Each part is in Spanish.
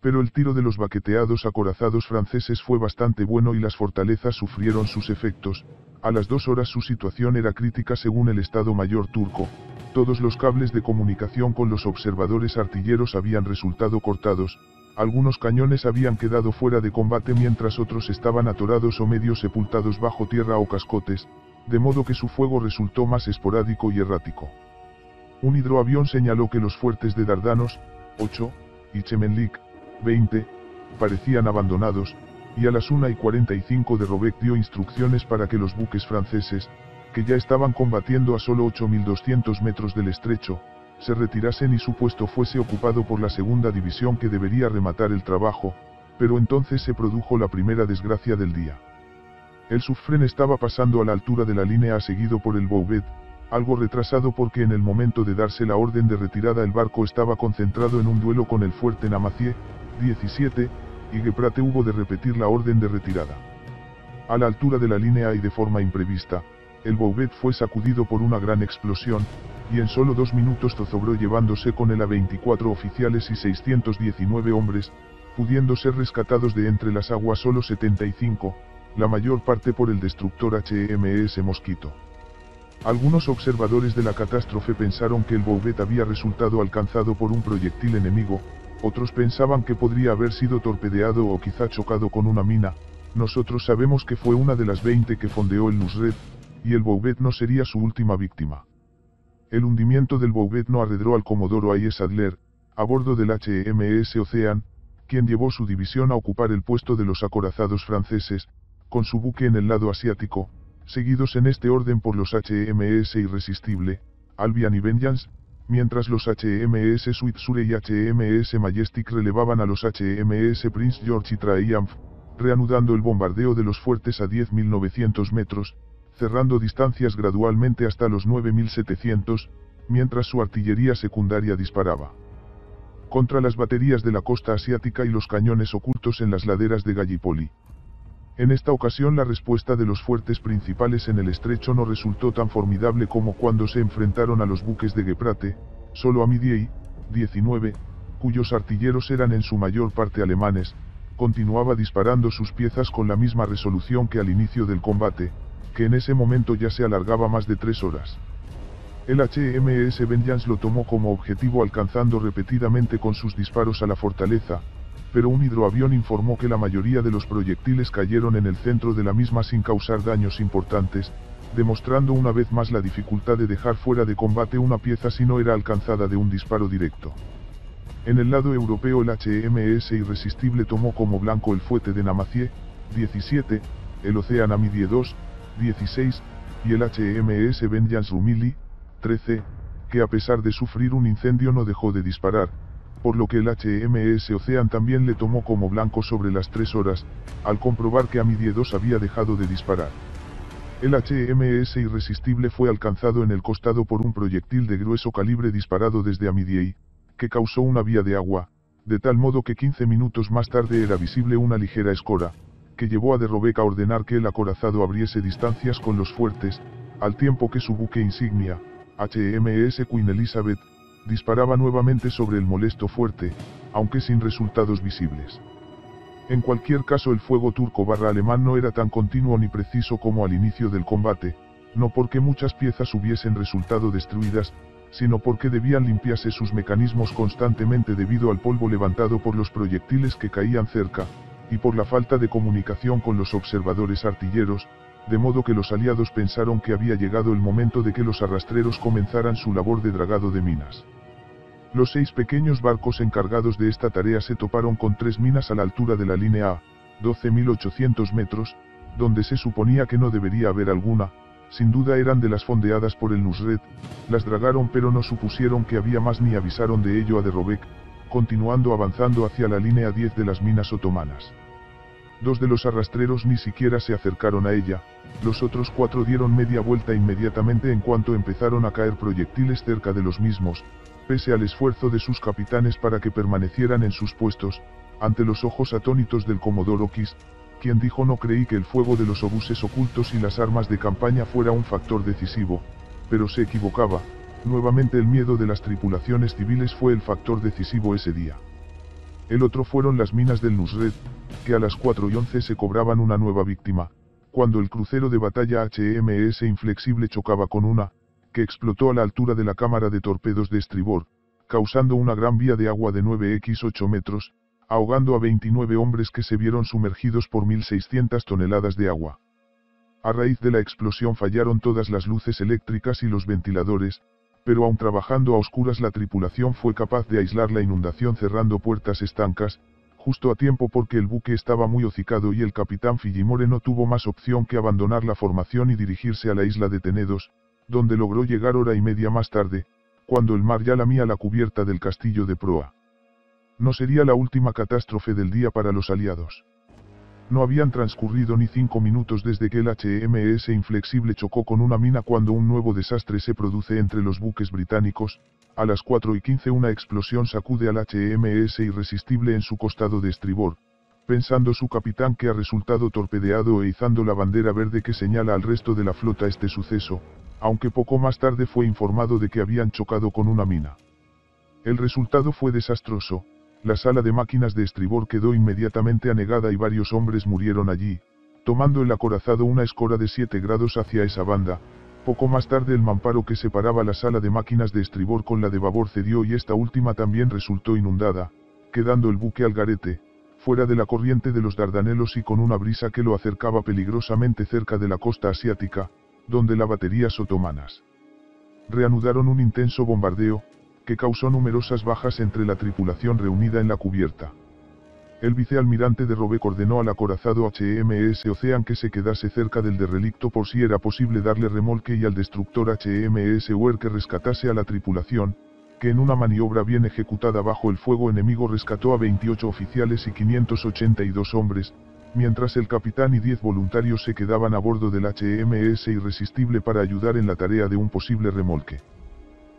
Pero el tiro de los baqueteados acorazados franceses fue bastante bueno y las fortalezas sufrieron sus efectos. A las 2 horas su situación era crítica según el Estado Mayor turco. Todos los cables de comunicación con los observadores artilleros habían resultado cortados, algunos cañones habían quedado fuera de combate mientras otros estaban atorados o medio sepultados bajo tierra o cascotes, de modo que su fuego resultó más esporádico y errático. Un hidroavión señaló que los fuertes de Dardanos, 8, y Chemenlik, 20, parecían abandonados, y a las 1:45 de Robec dio instrucciones para que los buques franceses, que ya estaban combatiendo a solo 8.200 metros del estrecho, se retirasen y su puesto fuese ocupado por la segunda división que debería rematar el trabajo, pero entonces se produjo la primera desgracia del día. El Suffren estaba pasando a la altura de la línea seguido por el Bouvet, algo retrasado porque en el momento de darse la orden de retirada el barco estaba concentrado en un duelo con el fuerte Namazie, 17, y Geprate hubo de repetir la orden de retirada. A la altura de la línea y de forma imprevista, el Bouvet fue sacudido por una gran explosión, y en solo 2 minutos zozobró llevándose con él a 24 oficiales y 619 hombres, pudiendo ser rescatados de entre las aguas solo 75, la mayor parte por el destructor HMS Mosquito. Algunos observadores de la catástrofe pensaron que el Bouvet había resultado alcanzado por un proyectil enemigo, otros pensaban que podría haber sido torpedeado o quizá chocado con una mina. Nosotros sabemos que fue una de las 20 que fondeó el Nusret, y el Bouvet no sería su última víctima. El hundimiento del Bouvet no arredró al comodoro A.I.S. Adler, a bordo del HMS Ocean, quien llevó su división a ocupar el puesto de los acorazados franceses, con su buque en el lado asiático, seguidos en este orden por los HMS Irresistible, Albion y Vengeance, mientras los HMS Sweetsure y HMS Majestic relevaban a los HMS Prince George y Triumph, reanudando el bombardeo de los fuertes a 10.900 metros, cerrando distancias gradualmente hasta los 9.700, mientras su artillería secundaria disparaba contra las baterías de la costa asiática y los cañones ocultos en las laderas de Gallipoli. En esta ocasión la respuesta de los fuertes principales en el estrecho no resultó tan formidable como cuando se enfrentaron a los buques de Geprate, solo Amidiei, 19, cuyos artilleros eran en su mayor parte alemanes, continuaba disparando sus piezas con la misma resolución que al inicio del combate, que en ese momento ya se alargaba más de 3 horas. El HMS Vengeance lo tomó como objetivo alcanzando repetidamente con sus disparos a la fortaleza, pero un hidroavión informó que la mayoría de los proyectiles cayeron en el centro de la misma sin causar daños importantes, demostrando una vez más la dificultad de dejar fuera de combate una pieza si no era alcanzada de un disparo directo. En el lado europeo el HMS Irresistible tomó como blanco el fuerte de Namazie, 17, el Ocean Amidie 2, 16, y el HMS Vengeance Rumilly, 13, que a pesar de sufrir un incendio no dejó de disparar, por lo que el HMS Ocean también le tomó como blanco sobre las 3 horas, al comprobar que Amidie 2 había dejado de disparar. El HMS Irresistible fue alcanzado en el costado por un proyectil de grueso calibre disparado desde Amidiei, que causó una vía de agua, de tal modo que 15 minutos más tarde era visible una ligera escora, que llevó a de Robec a ordenar que el acorazado abriese distancias con los fuertes, al tiempo que su buque insignia, HMS Queen Elizabeth, disparaba nuevamente sobre el molesto fuerte, aunque sin resultados visibles. En cualquier caso el fuego turco/alemán no era tan continuo ni preciso como al inicio del combate, no porque muchas piezas hubiesen resultado destruidas, sino porque debían limpiarse sus mecanismos constantemente debido al polvo levantado por los proyectiles que caían cerca, y por la falta de comunicación con los observadores artilleros, de modo que los aliados pensaron que había llegado el momento de que los arrastreros comenzaran su labor de dragado de minas. Los 6 pequeños barcos encargados de esta tarea se toparon con 3 minas a la altura de la línea A, 12.800 metros, donde se suponía que no debería haber alguna, sin duda eran de las fondeadas por el Nusret, las dragaron pero no supusieron que había más ni avisaron de ello a de Robec, continuando avanzando hacia la línea 10 de las minas otomanas. 2 de los arrastreros ni siquiera se acercaron a ella, los otros 4 dieron media vuelta inmediatamente en cuanto empezaron a caer proyectiles cerca de los mismos, pese al esfuerzo de sus capitanes para que permanecieran en sus puestos, ante los ojos atónitos del comodoro Kiss, quien dijo: no creí que el fuego de los obuses ocultos y las armas de campaña fuera un factor decisivo, pero se equivocaba, nuevamente el miedo de las tripulaciones civiles fue el factor decisivo ese día. El otro fueron las minas del Nusret, que a las 4:11 se cobraban una nueva víctima, cuando el crucero de batalla HMS Inflexible chocaba con una, que explotó a la altura de la cámara de torpedos de estribor, causando una gran vía de agua de 9x8 metros, ahogando a 29 hombres que se vieron sumergidos por 1.600 toneladas de agua. A raíz de la explosión fallaron todas las luces eléctricas y los ventiladores, pero aun trabajando a oscuras la tripulación fue capaz de aislar la inundación cerrando puertas estancas, justo a tiempo porque el buque estaba muy hocicado y el capitán Fillmore no tuvo más opción que abandonar la formación y dirigirse a la isla de Tenedos, donde logró llegar hora y media más tarde, cuando el mar ya lamía la cubierta del castillo de proa. No sería la última catástrofe del día para los aliados. No habían transcurrido ni 5 minutos desde que el HMS Inflexible chocó con una mina cuando un nuevo desastre se produce entre los buques británicos. A las 4:15 una explosión sacude al HMS Irresistible en su costado de estribor, pensando su capitán que ha resultado torpedeado e izando la bandera verde que señala al resto de la flota este suceso, aunque poco más tarde fue informado de que habían chocado con una mina. El resultado fue desastroso. La sala de máquinas de estribor quedó inmediatamente anegada y varios hombres murieron allí, tomando el acorazado una escora de 7 grados hacia esa banda. Poco más tarde el mamparo que separaba la sala de máquinas de estribor con la de babor cedió y esta última también resultó inundada, quedando el buque al garete, fuera de la corriente de los Dardanelos y con una brisa que lo acercaba peligrosamente cerca de la costa asiática, donde las baterías otomanas reanudaron un intenso bombardeo, que causó numerosas bajas entre la tripulación reunida en la cubierta. El vicealmirante de Robeck ordenó al acorazado HMS Ocean que se quedase cerca del derrelicto por si era posible darle remolque y al destructor HMS Weir que rescatase a la tripulación, que en una maniobra bien ejecutada bajo el fuego enemigo rescató a 28 oficiales y 582 hombres, mientras el capitán y 10 voluntarios se quedaban a bordo del HMS Irresistible para ayudar en la tarea de un posible remolque.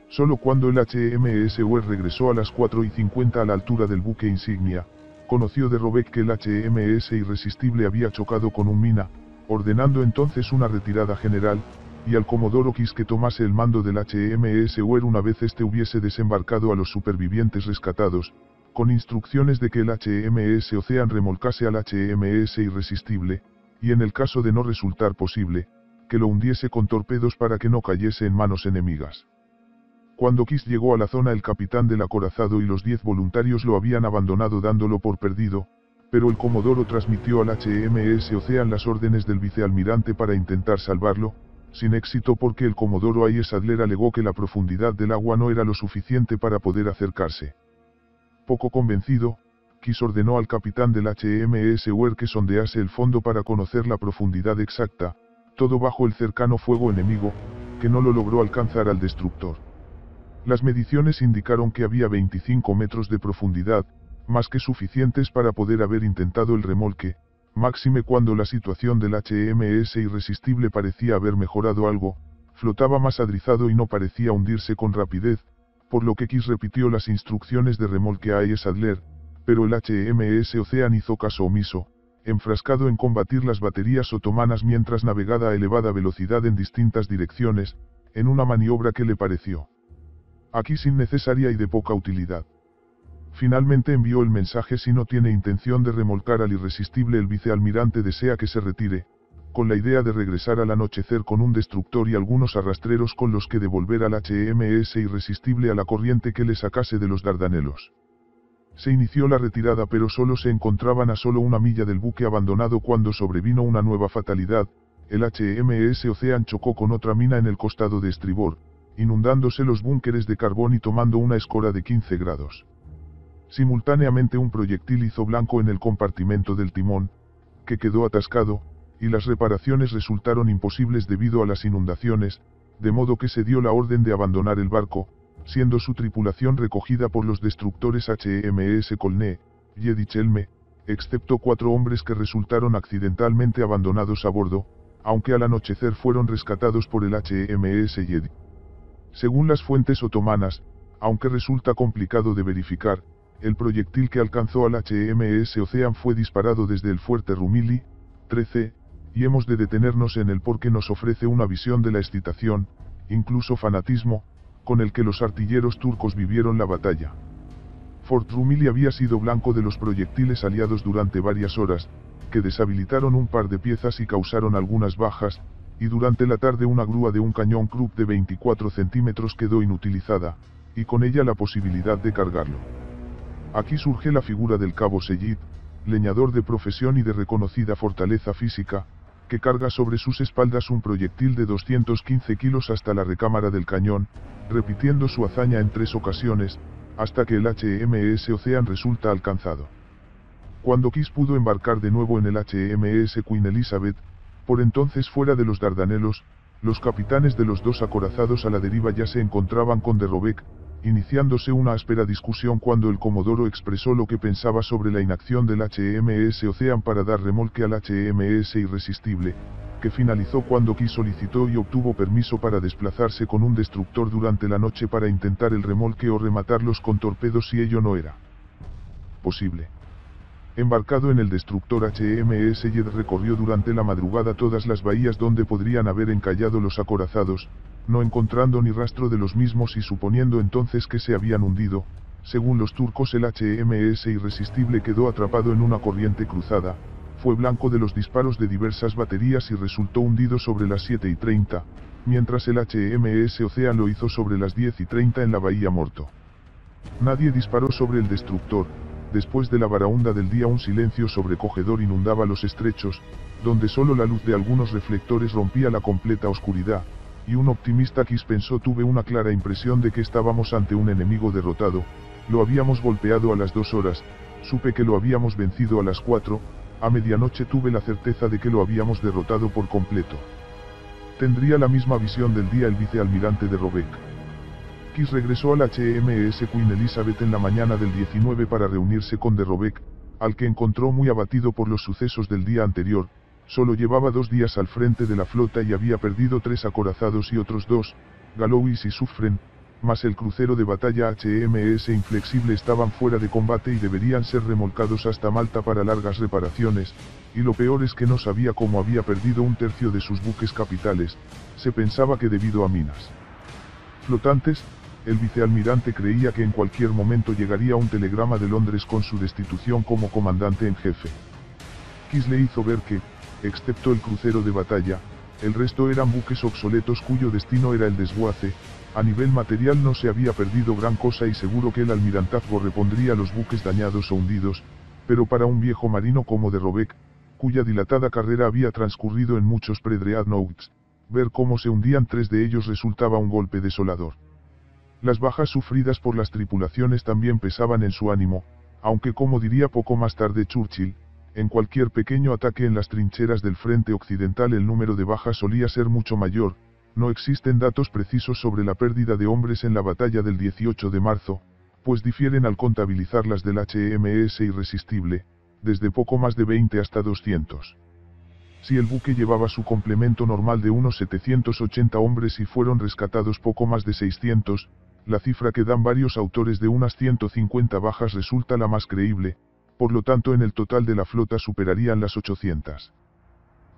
Solo cuando el HMS Weir regresó a las 4:50 a la altura del buque insignia, conoció de Robeck que el HMS Irresistible había chocado con un mina, ordenando entonces una retirada general, y al comodoro Kiss que tomase el mando del HMS Weir una vez este hubiese desembarcado a los supervivientes rescatados, con instrucciones de que el HMS Ocean remolcase al HMS Irresistible, y en el caso de no resultar posible, que lo hundiese con torpedos para que no cayese en manos enemigas. Cuando Kiss llegó a la zona el capitán del acorazado y los 10 voluntarios lo habían abandonado dándolo por perdido, pero el comodoro transmitió al HMS Ocean las órdenes del vicealmirante para intentar salvarlo, sin éxito porque el comodoro I.S. Adler alegó que la profundidad del agua no era lo suficiente para poder acercarse. Poco convencido, Kiss ordenó al capitán del HMS Weir que sondease el fondo para conocer la profundidad exacta, todo bajo el cercano fuego enemigo, que no lo logró alcanzar al destructor. Las mediciones indicaron que había 25 metros de profundidad, más que suficientes para poder haber intentado el remolque, máxime cuando la situación del HMS Irresistible parecía haber mejorado algo, flotaba más adrizado y no parecía hundirse con rapidez, por lo que Kiss repitió las instrucciones de remolque a I.S. Adler, pero el HMS Ocean hizo caso omiso, enfrascado en combatir las baterías otomanas mientras navegaba a elevada velocidad en distintas direcciones, en una maniobra que le pareció aquí innecesaria y de poca utilidad. Finalmente envió el mensaje: si no tiene intención de remolcar al Irresistible, el vicealmirante desea que se retire, con la idea de regresar al anochecer con un destructor y algunos arrastreros con los que devolver al HMS Irresistible a la corriente que le sacase de los Dardanelos. Se inició la retirada pero solo se encontraban a solo una milla del buque abandonado cuando sobrevino una nueva fatalidad. El HMS Ocean chocó con otra mina en el costado de estribor, inundándose los búnkeres de carbón y tomando una escora de 15 grados. Simultáneamente un proyectil hizo blanco en el compartimento del timón, que quedó atascado, y las reparaciones resultaron imposibles debido a las inundaciones, de modo que se dio la orden de abandonar el barco, siendo su tripulación recogida por los destructores HMS Colne y Edichelme, excepto 4 hombres que resultaron accidentalmente abandonados a bordo, aunque al anochecer fueron rescatados por el HMS Yedi. Según las fuentes otomanas, aunque resulta complicado de verificar, el proyectil que alcanzó al HMS Ocean fue disparado desde el fuerte Rumili, 13, y hemos de detenernos en él porque nos ofrece una visión de la excitación, incluso fanatismo, con el que los artilleros turcos vivieron la batalla. Fort Rumilly había sido blanco de los proyectiles aliados durante varias horas, que deshabilitaron un par de piezas y causaron algunas bajas, y durante la tarde una grúa de un cañón Krupp de 24 centímetros quedó inutilizada, y con ella la posibilidad de cargarlo. Aquí surge la figura del cabo Seyid, leñador de profesión y de reconocida fortaleza física, que carga sobre sus espaldas un proyectil de 215 kilos hasta la recámara del cañón, repitiendo su hazaña en 3 ocasiones, hasta que el HMS Ocean resulta alcanzado. Cuando Kiss pudo embarcar de nuevo en el HMS Queen Elizabeth, por entonces fuera de los Dardanelos, los capitanes de los 2 acorazados a la deriva ya se encontraban con de Robeck, iniciándose una áspera discusión cuando el comodoro expresó lo que pensaba sobre la inacción del HMS Ocean para dar remolque al HMS Irresistible, que finalizó cuando Kiss solicitó y obtuvo permiso para desplazarse con un destructor durante la noche para intentar el remolque o rematarlos con torpedos si ello no era posible. Embarcado en el destructor HMS Jed recorrió durante la madrugada todas las bahías donde podrían haber encallado los acorazados, no encontrando ni rastro de los mismos y suponiendo entonces que se habían hundido. Según los turcos, el HMS Irresistible quedó atrapado en una corriente cruzada, fue blanco de los disparos de diversas baterías y resultó hundido sobre las 7:30, mientras el HMS Ocean lo hizo sobre las 10:30 en la bahía Morto. Nadie disparó sobre el destructor. Después de la baraúnda del día un silencio sobrecogedor inundaba los estrechos, donde solo la luz de algunos reflectores rompía la completa oscuridad, y un optimista Kiss pensó: tuve una clara impresión de que estábamos ante un enemigo derrotado, lo habíamos golpeado a las 2 horas, supe que lo habíamos vencido a las 4, a medianoche tuve la certeza de que lo habíamos derrotado por completo. Tendría la misma visión del día el vicealmirante de Robeck. Kiss regresó al HMS Queen Elizabeth en la mañana del 19 para reunirse con de Robeck, al que encontró muy abatido por los sucesos del día anterior. Solo llevaba 2 días al frente de la flota y había perdido 3 acorazados y otros 2, Gallows y Suffren, más el crucero de batalla HMS Inflexible estaban fuera de combate y deberían ser remolcados hasta Malta para largas reparaciones, y lo peor es que no sabía cómo había perdido 1/3 de sus buques capitales. Se pensaba que debido a minas flotantes, el vicealmirante creía que en cualquier momento llegaría un telegrama de Londres con su destitución como comandante en jefe. Kiss le hizo ver que, excepto el crucero de batalla, el resto eran buques obsoletos cuyo destino era el desguace. A nivel material no se había perdido gran cosa y seguro que el almirantazgo repondría los buques dañados o hundidos, pero para un viejo marino como de Robeck, cuya dilatada carrera había transcurrido en muchos pre-dreadnoughts, ver cómo se hundían 3 de ellos resultaba un golpe desolador. Las bajas sufridas por las tripulaciones también pesaban en su ánimo, aunque como diría poco más tarde Churchill, en cualquier pequeño ataque en las trincheras del frente occidental el número de bajas solía ser mucho mayor. No existen datos precisos sobre la pérdida de hombres en la batalla del 18 de marzo, pues difieren al contabilizar las del HMS Irresistible, desde poco más de 20 hasta 200. Si el buque llevaba su complemento normal de unos 780 hombres y fueron rescatados poco más de 600, la cifra que dan varios autores de unas 150 bajas resulta la más creíble, por lo tanto en el total de la flota superarían las 800.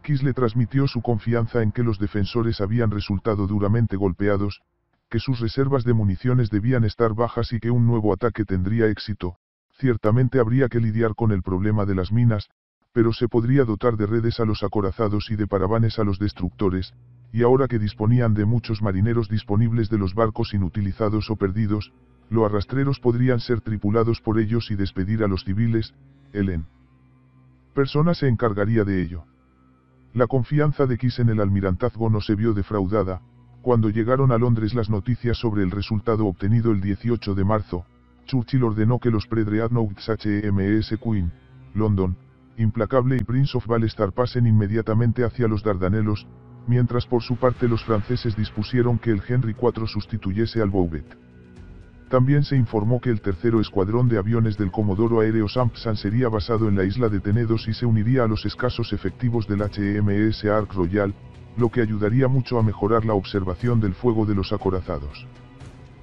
Kiss le transmitió su confianza en que los defensores habían resultado duramente golpeados, que sus reservas de municiones debían estar bajas y que un nuevo ataque tendría éxito. Ciertamente habría que lidiar con el problema de las minas, pero se podría dotar de redes a los acorazados y de paravanes a los destructores, y ahora que disponían de muchos marineros disponibles de los barcos inutilizados o perdidos, los arrastreros podrían ser tripulados por ellos y despedir a los civiles. Él en persona se encargaría de ello. La confianza de Kiss en el almirantazgo no se vio defraudada. Cuando llegaron a Londres las noticias sobre el resultado obtenido el 18 de marzo, Churchill ordenó que los pre-dreadnoughts HMS Queen, London, Implacable y Prince of Wales pasen inmediatamente hacia los Dardanelos, mientras por su parte los franceses dispusieron que el Henry IV sustituyese al Bouvet. También se informó que el tercero escuadrón de aviones del Comodoro Aéreo Sampson sería basado en la isla de Tenedos y se uniría a los escasos efectivos del HMS Ark Royal, lo que ayudaría mucho a mejorar la observación del fuego de los acorazados.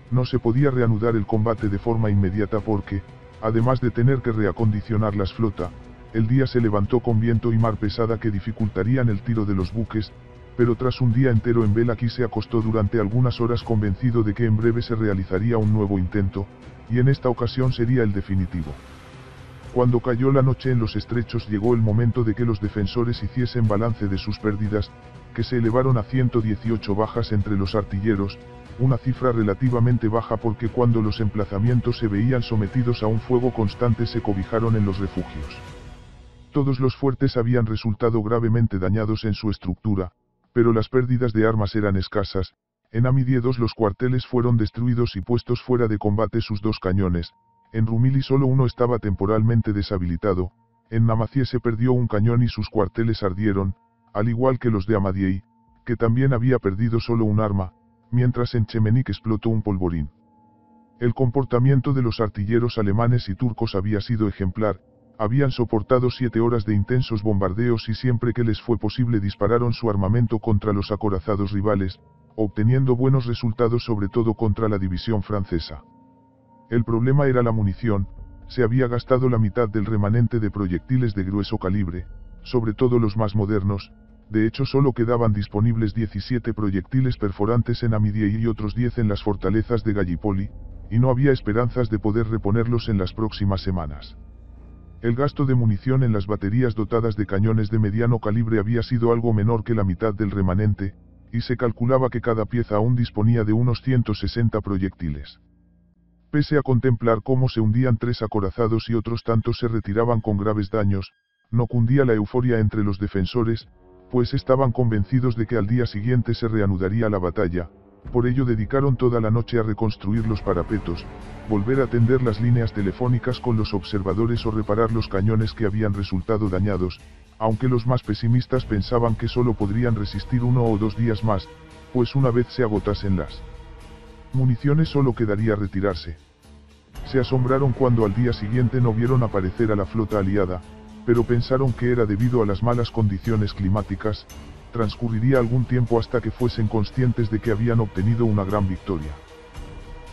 No se podía reanudar el combate de forma inmediata porque, además de tener que reacondicionar las flotas, el día se levantó con viento y mar pesada que dificultarían el tiro de los buques, pero tras un día entero en vela Kiss se acostó durante algunas horas convencido de que en breve se realizaría un nuevo intento, y en esta ocasión sería el definitivo. Cuando cayó la noche en los estrechos llegó el momento de que los defensores hiciesen balance de sus pérdidas, que se elevaron a 118 bajas entre los artilleros, una cifra relativamente baja porque cuando los emplazamientos se veían sometidos a un fuego constante se cobijaron en los refugios. Todos los fuertes habían resultado gravemente dañados en su estructura, pero las pérdidas de armas eran escasas. En Amidie los cuarteles fueron destruidos y puestos fuera de combate sus 2 cañones, en Rumilly solo uno estaba temporalmente deshabilitado, en Namazie se perdió un cañón y sus cuarteles ardieron, al igual que los de Amadiei, que también había perdido solo un arma, mientras en Chemenik explotó un polvorín. El comportamiento de los artilleros alemanes y turcos había sido ejemplar, habían soportado 7 horas de intensos bombardeos y siempre que les fue posible dispararon su armamento contra los acorazados rivales, obteniendo buenos resultados sobre todo contra la división francesa. El problema era la munición, se había gastado la mitad del remanente de proyectiles de grueso calibre, sobre todo los más modernos, de hecho solo quedaban disponibles 17 proyectiles perforantes en Amidie y otros 10 en las fortalezas de Gallipoli, y no había esperanzas de poder reponerlos en las próximas semanas. El gasto de munición en las baterías dotadas de cañones de mediano calibre había sido algo menor que la mitad del remanente, y se calculaba que cada pieza aún disponía de unos 160 proyectiles. Pese a contemplar cómo se hundían 3 acorazados y otros tantos se retiraban con graves daños, no cundía la euforia entre los defensores, pues estaban convencidos de que al día siguiente se reanudaría la batalla, por ello dedicaron toda la noche a reconstruir los parapetos, volver a tender las líneas telefónicas con los observadores o reparar los cañones que habían resultado dañados, aunque los más pesimistas pensaban que solo podrían resistir 1 o 2 días más, pues una vez se agotasen las municiones solo quedaría retirarse. Se asombraron cuando al día siguiente no vieron aparecer a la flota aliada, pero pensaron que era debido a las malas condiciones climáticas, transcurriría algún tiempo hasta que fuesen conscientes de que habían obtenido una gran victoria.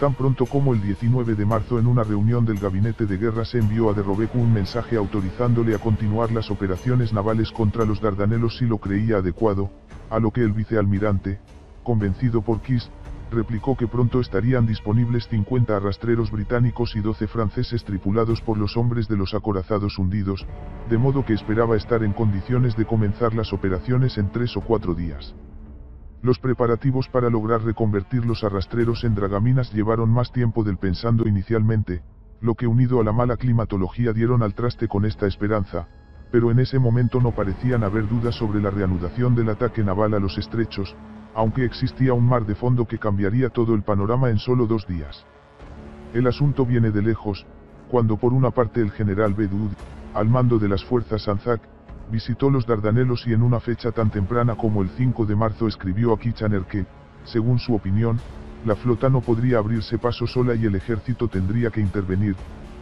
Tan pronto como el 19 de marzo en una reunión del gabinete de guerra se envió a de Robeco un mensaje autorizándole a continuar las operaciones navales contra los Dardanelos si lo creía adecuado, a lo que el vicealmirante, convencido por Kiss, replicó que pronto estarían disponibles 50 arrastreros británicos y 12 franceses tripulados por los hombres de los acorazados hundidos, de modo que esperaba estar en condiciones de comenzar las operaciones en 3 o 4 días. Los preparativos para lograr reconvertir los arrastreros en dragaminas llevaron más tiempo del pensado inicialmente, lo que unido a la mala climatología dieron al traste con esta esperanza, pero en ese momento no parecían haber dudas sobre la reanudación del ataque naval a los estrechos, aunque existía un mar de fondo que cambiaría todo el panorama en solo 2 días. El asunto viene de lejos, cuando por una parte el general Bedud, al mando de las fuerzas Anzac, visitó los Dardanelos y en una fecha tan temprana como el 5 de marzo escribió a Kitchener que, según su opinión, la flota no podría abrirse paso sola y el ejército tendría que intervenir.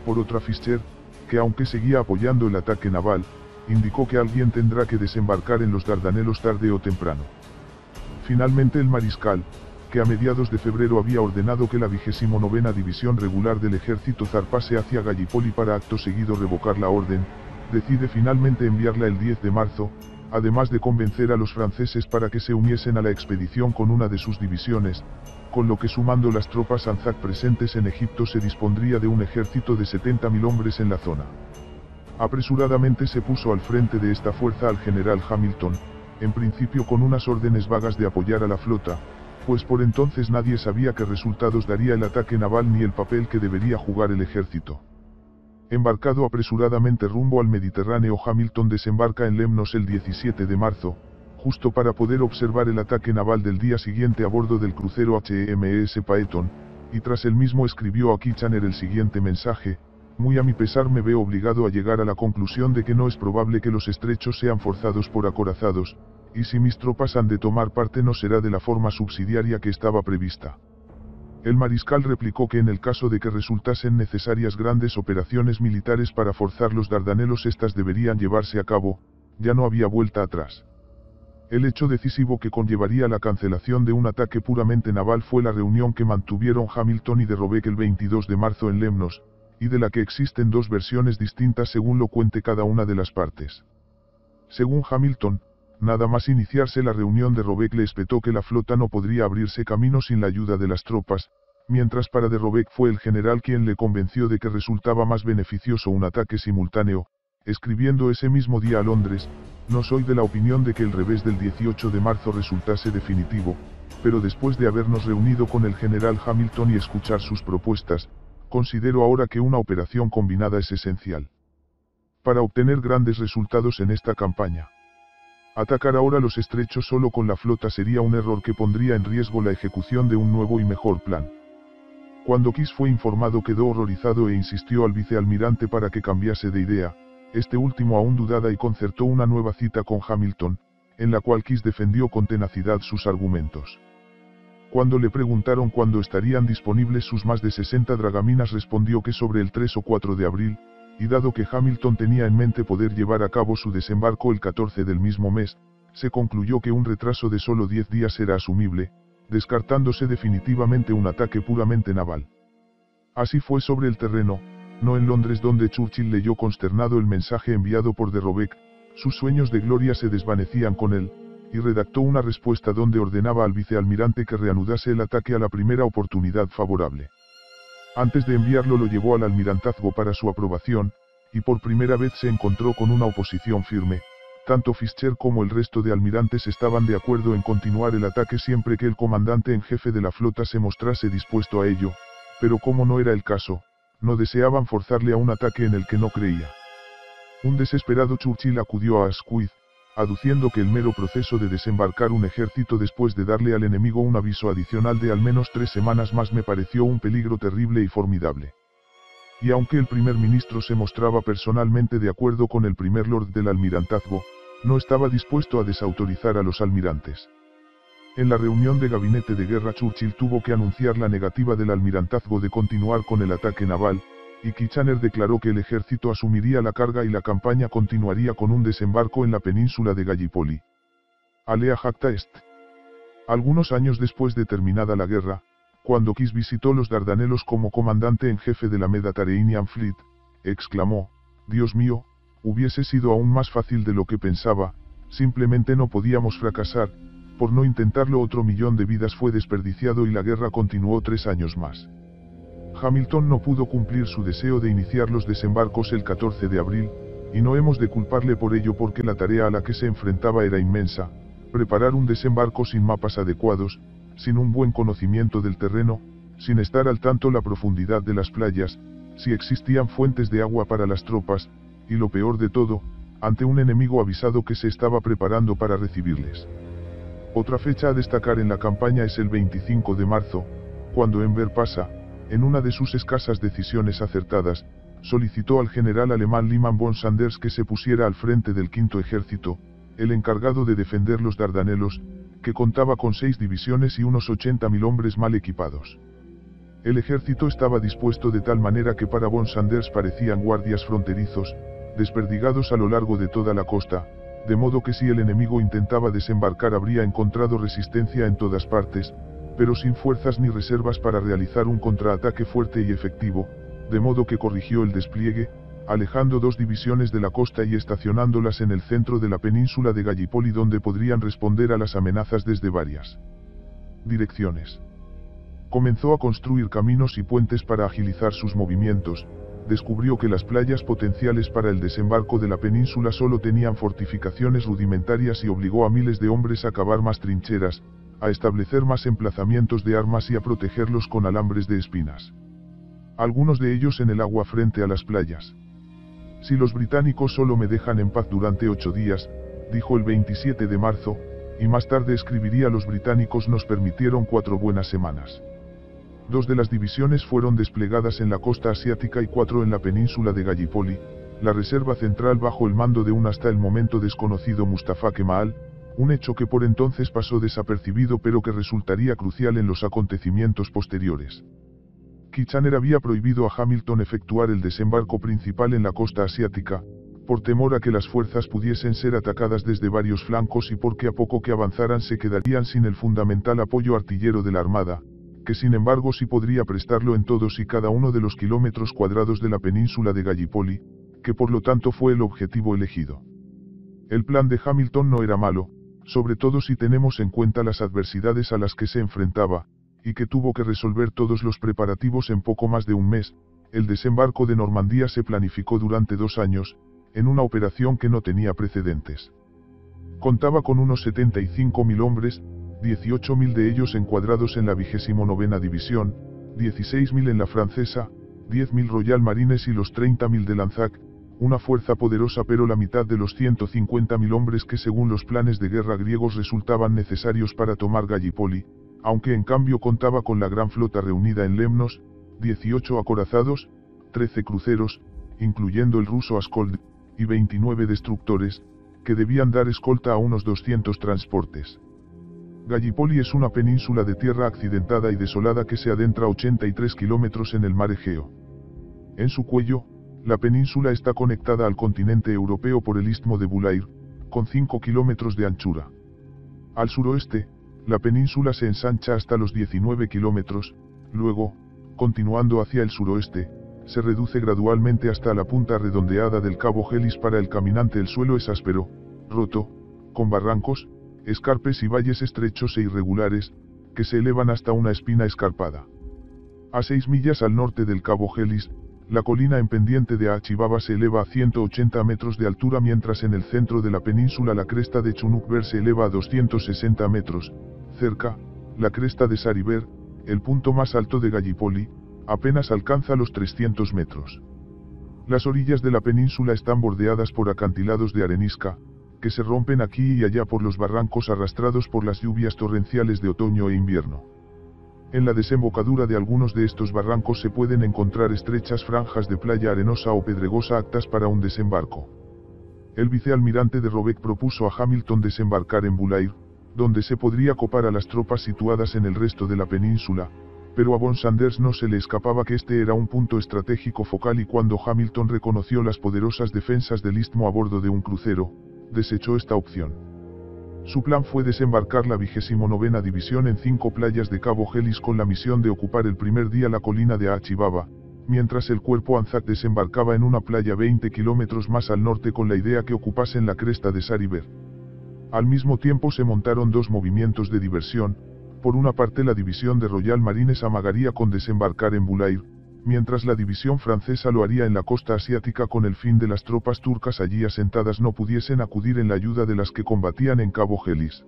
Por otra Fischer, que aunque seguía apoyando el ataque naval, indicó que alguien tendrá que desembarcar en los Dardanelos tarde o temprano. Finalmente el mariscal, que a mediados de febrero había ordenado que la 29ª División Regular del Ejército zarpase hacia Gallipoli para acto seguido revocar la orden, decide finalmente enviarla el 10 de marzo, además de convencer a los franceses para que se uniesen a la expedición con una de sus divisiones, con lo que sumando las tropas Anzac presentes en Egipto se dispondría de un ejército de 70.000 hombres en la zona. Apresuradamente se puso al frente de esta fuerza al general Hamilton, en principio con unas órdenes vagas de apoyar a la flota, pues por entonces nadie sabía qué resultados daría el ataque naval ni el papel que debería jugar el ejército. Embarcado apresuradamente rumbo al Mediterráneo, Hamilton desembarca en Lemnos el 17 de marzo, justo para poder observar el ataque naval del día siguiente a bordo del crucero HMS Paeton, y tras el mismo escribió a Kitchener el siguiente mensaje: muy a mi pesar me veo obligado a llegar a la conclusión de que no es probable que los estrechos sean forzados por acorazados, y si mis tropas han de tomar parte no será de la forma subsidiaria que estaba prevista. El mariscal replicó que en el caso de que resultasen necesarias grandes operaciones militares para forzar los Dardanelos estas deberían llevarse a cabo, ya no había vuelta atrás. El hecho decisivo que conllevaría la cancelación de un ataque puramente naval fue la reunión que mantuvieron Hamilton y de Robeck el 22 de marzo en Lemnos, y de la que existen 2 versiones distintas según lo cuente cada una de las partes. Según Hamilton, nada más iniciarse la reunión de Robeck le espetó que la flota no podría abrirse camino sin la ayuda de las tropas, mientras para de Robeck fue el general quien le convenció de que resultaba más beneficioso un ataque simultáneo, escribiendo ese mismo día a Londres: no soy de la opinión de que el revés del 18 de marzo resultase definitivo, pero después de habernos reunido con el general Hamilton y escuchar sus propuestas, considero ahora que una operación combinada es esencial para obtener grandes resultados en esta campaña. Atacar ahora los estrechos solo con la flota sería un error que pondría en riesgo la ejecución de un nuevo y mejor plan. Cuando Kiss fue informado quedó horrorizado e insistió al vicealmirante para que cambiase de idea. Este último aún dudaba y concertó una nueva cita con Hamilton, en la cual Kiss defendió con tenacidad sus argumentos. Cuando le preguntaron cuándo estarían disponibles sus más de 60 dragaminas, respondió que sobre el 3 o 4 de abril, y dado que Hamilton tenía en mente poder llevar a cabo su desembarco el 14 del mismo mes, se concluyó que un retraso de solo 10 días era asumible, descartándose definitivamente un ataque puramente naval. Así fue sobre el terreno, no en Londres, donde Churchill leyó consternado el mensaje enviado por de Robeck. Sus sueños de gloria se desvanecían con él, y redactó una respuesta donde ordenaba al vicealmirante que reanudase el ataque a la primera oportunidad favorable. Antes de enviarlo lo llevó al almirantazgo para su aprobación, y por primera vez se encontró con una oposición firme. Tanto Fischer como el resto de almirantes estaban de acuerdo en continuar el ataque siempre que el comandante en jefe de la flota se mostrase dispuesto a ello, pero como no era el caso, no deseaban forzarle a un ataque en el que no creía. Un desesperado Churchill acudió a Asquith, aduciendo que el mero proceso de desembarcar un ejército después de darle al enemigo un aviso adicional de al menos 3 semanas más me pareció un peligro terrible y formidable. Y aunque el primer ministro se mostraba personalmente de acuerdo con el primer lord del almirantazgo, no estaba dispuesto a desautorizar a los almirantes. En la reunión de gabinete de guerra, Churchill tuvo que anunciar la negativa del almirantazgo de continuar con el ataque naval, y Kitchener declaró que el ejército asumiría la carga y la campaña continuaría con un desembarco en la península de Gallipoli. Alea jacta est. Algunos años después de terminada la guerra, cuando Kiss visitó los Dardanelos como comandante en jefe de la Mediterranean Fleet, exclamó: Dios mío, hubiese sido aún más fácil de lo que pensaba, simplemente no podíamos fracasar. Por no intentarlo, otro 1.000.000 de vidas fue desperdiciado y la guerra continuó 3 años más. Hamilton no pudo cumplir su deseo de iniciar los desembarcos el 14 de abril, y no hemos de culparle por ello, porque la tarea a la que se enfrentaba era inmensa: preparar un desembarco sin mapas adecuados, sin un buen conocimiento del terreno, sin estar al tanto la profundidad de las playas, si existían fuentes de agua para las tropas, y lo peor de todo, ante un enemigo avisado que se estaba preparando para recibirles. Otra fecha a destacar en la campaña es el 25 de marzo, cuando Enver Pasha, en una de sus escasas decisiones acertadas, solicitó al general alemán Liman von Sanders que se pusiera al frente del quinto ejército, el encargado de defender los Dardanelos, que contaba con 6 divisiones y unos 80.000 hombres mal equipados. El ejército estaba dispuesto de tal manera que para von Sanders parecían guardias fronterizos, desperdigados a lo largo de toda la costa, de modo que si el enemigo intentaba desembarcar habría encontrado resistencia en todas partes, pero sin fuerzas ni reservas para realizar un contraataque fuerte y efectivo, de modo que corrigió el despliegue, alejando 2 divisiones de la costa y estacionándolas en el centro de la península de Gallipoli, donde podrían responder a las amenazas desde varias direcciones. Comenzó a construir caminos y puentes para agilizar sus movimientos. Descubrió que las playas potenciales para el desembarco de la península solo tenían fortificaciones rudimentarias y obligó a miles de hombres a cavar más trincheras, a establecer más emplazamientos de armas y a protegerlos con alambres de espinas. Algunos de ellos en el agua frente a las playas. Si los británicos solo me dejan en paz durante 8 días, dijo el 27 de marzo, y más tarde escribiría: los británicos nos permitieron 4 buenas semanas. 2 de las divisiones fueron desplegadas en la costa asiática y 4 en la península de Gallipoli, la reserva central bajo el mando de un hasta el momento desconocido Mustafa Kemal, un hecho que por entonces pasó desapercibido pero que resultaría crucial en los acontecimientos posteriores. Kitchener había prohibido a Hamilton efectuar el desembarco principal en la costa asiática, por temor a que las fuerzas pudiesen ser atacadas desde varios flancos y porque a poco que avanzaran se quedarían sin el fundamental apoyo artillero de la armada, que sin embargo sí podría prestarlo en todos y cada uno de los kilómetros cuadrados de la península de Gallipoli, que por lo tanto fue el objetivo elegido. El plan de Hamilton no era malo, sobre todo si tenemos en cuenta las adversidades a las que se enfrentaba, y que tuvo que resolver todos los preparativos en poco más de un mes. El desembarco de Normandía se planificó durante 2 años, en una operación que no tenía precedentes. Contaba con unos 75.000 hombres, 18.000 de ellos encuadrados en la 29ª División, 16.000 en la francesa, 10.000 Royal Marines y los 30.000 de Lanzac, una fuerza poderosa, pero la mitad de los 150.000 hombres que según los planes de guerra griegos resultaban necesarios para tomar Gallipoli, aunque en cambio contaba con la gran flota reunida en Lemnos, 18 acorazados, 13 cruceros, incluyendo el ruso Askold, y 29 destructores, que debían dar escolta a unos 200 transportes. Gallipoli es una península de tierra accidentada y desolada que se adentra 83 kilómetros en el mar Egeo. En su cuello, la península está conectada al continente europeo por el istmo de Bulair, con 5 kilómetros de anchura. Al suroeste, la península se ensancha hasta los 19 kilómetros, luego, continuando hacia el suroeste, se reduce gradualmente hasta la punta redondeada del Cabo Helis. Para el caminante el suelo es áspero, roto, con barrancos, escarpes y valles estrechos e irregulares, que se elevan hasta una espina escarpada. A 6 millas al norte del Cabo Helis, la colina en pendiente de Achibaba se eleva a 180 metros de altura, mientras en el centro de la península la cresta de Chunukber se eleva a 260 metros. Cerca, la cresta de Sariber, el punto más alto de Gallipoli, apenas alcanza los 300 metros. Las orillas de la península están bordeadas por acantilados de arenisca, que se rompen aquí y allá por los barrancos arrastrados por las lluvias torrenciales de otoño e invierno. En la desembocadura de algunos de estos barrancos se pueden encontrar estrechas franjas de playa arenosa o pedregosa aptas para un desembarco. El vicealmirante de Robeck propuso a Hamilton desembarcar en Bulair, donde se podría copar a las tropas situadas en el resto de la península, pero a von Sanders no se le escapaba que este era un punto estratégico focal, y cuando Hamilton reconoció las poderosas defensas del istmo a bordo de un crucero, desechó esta opción. Su plan fue desembarcar la 29ª División en 5 playas de Cabo Helis con la misión de ocupar el primer día la colina de Achibaba, mientras el cuerpo Anzac desembarcaba en una playa 20 kilómetros más al norte con la idea que ocupasen la cresta de Sariber. Al mismo tiempo se montaron 2 movimientos de diversión. Por una parte, la división de Royal Marines amagaría con desembarcar en Bulair, mientras la división francesa lo haría en la costa asiática con el fin de las tropas turcas allí asentadas no pudiesen acudir en la ayuda de las que combatían en Cabo Helis.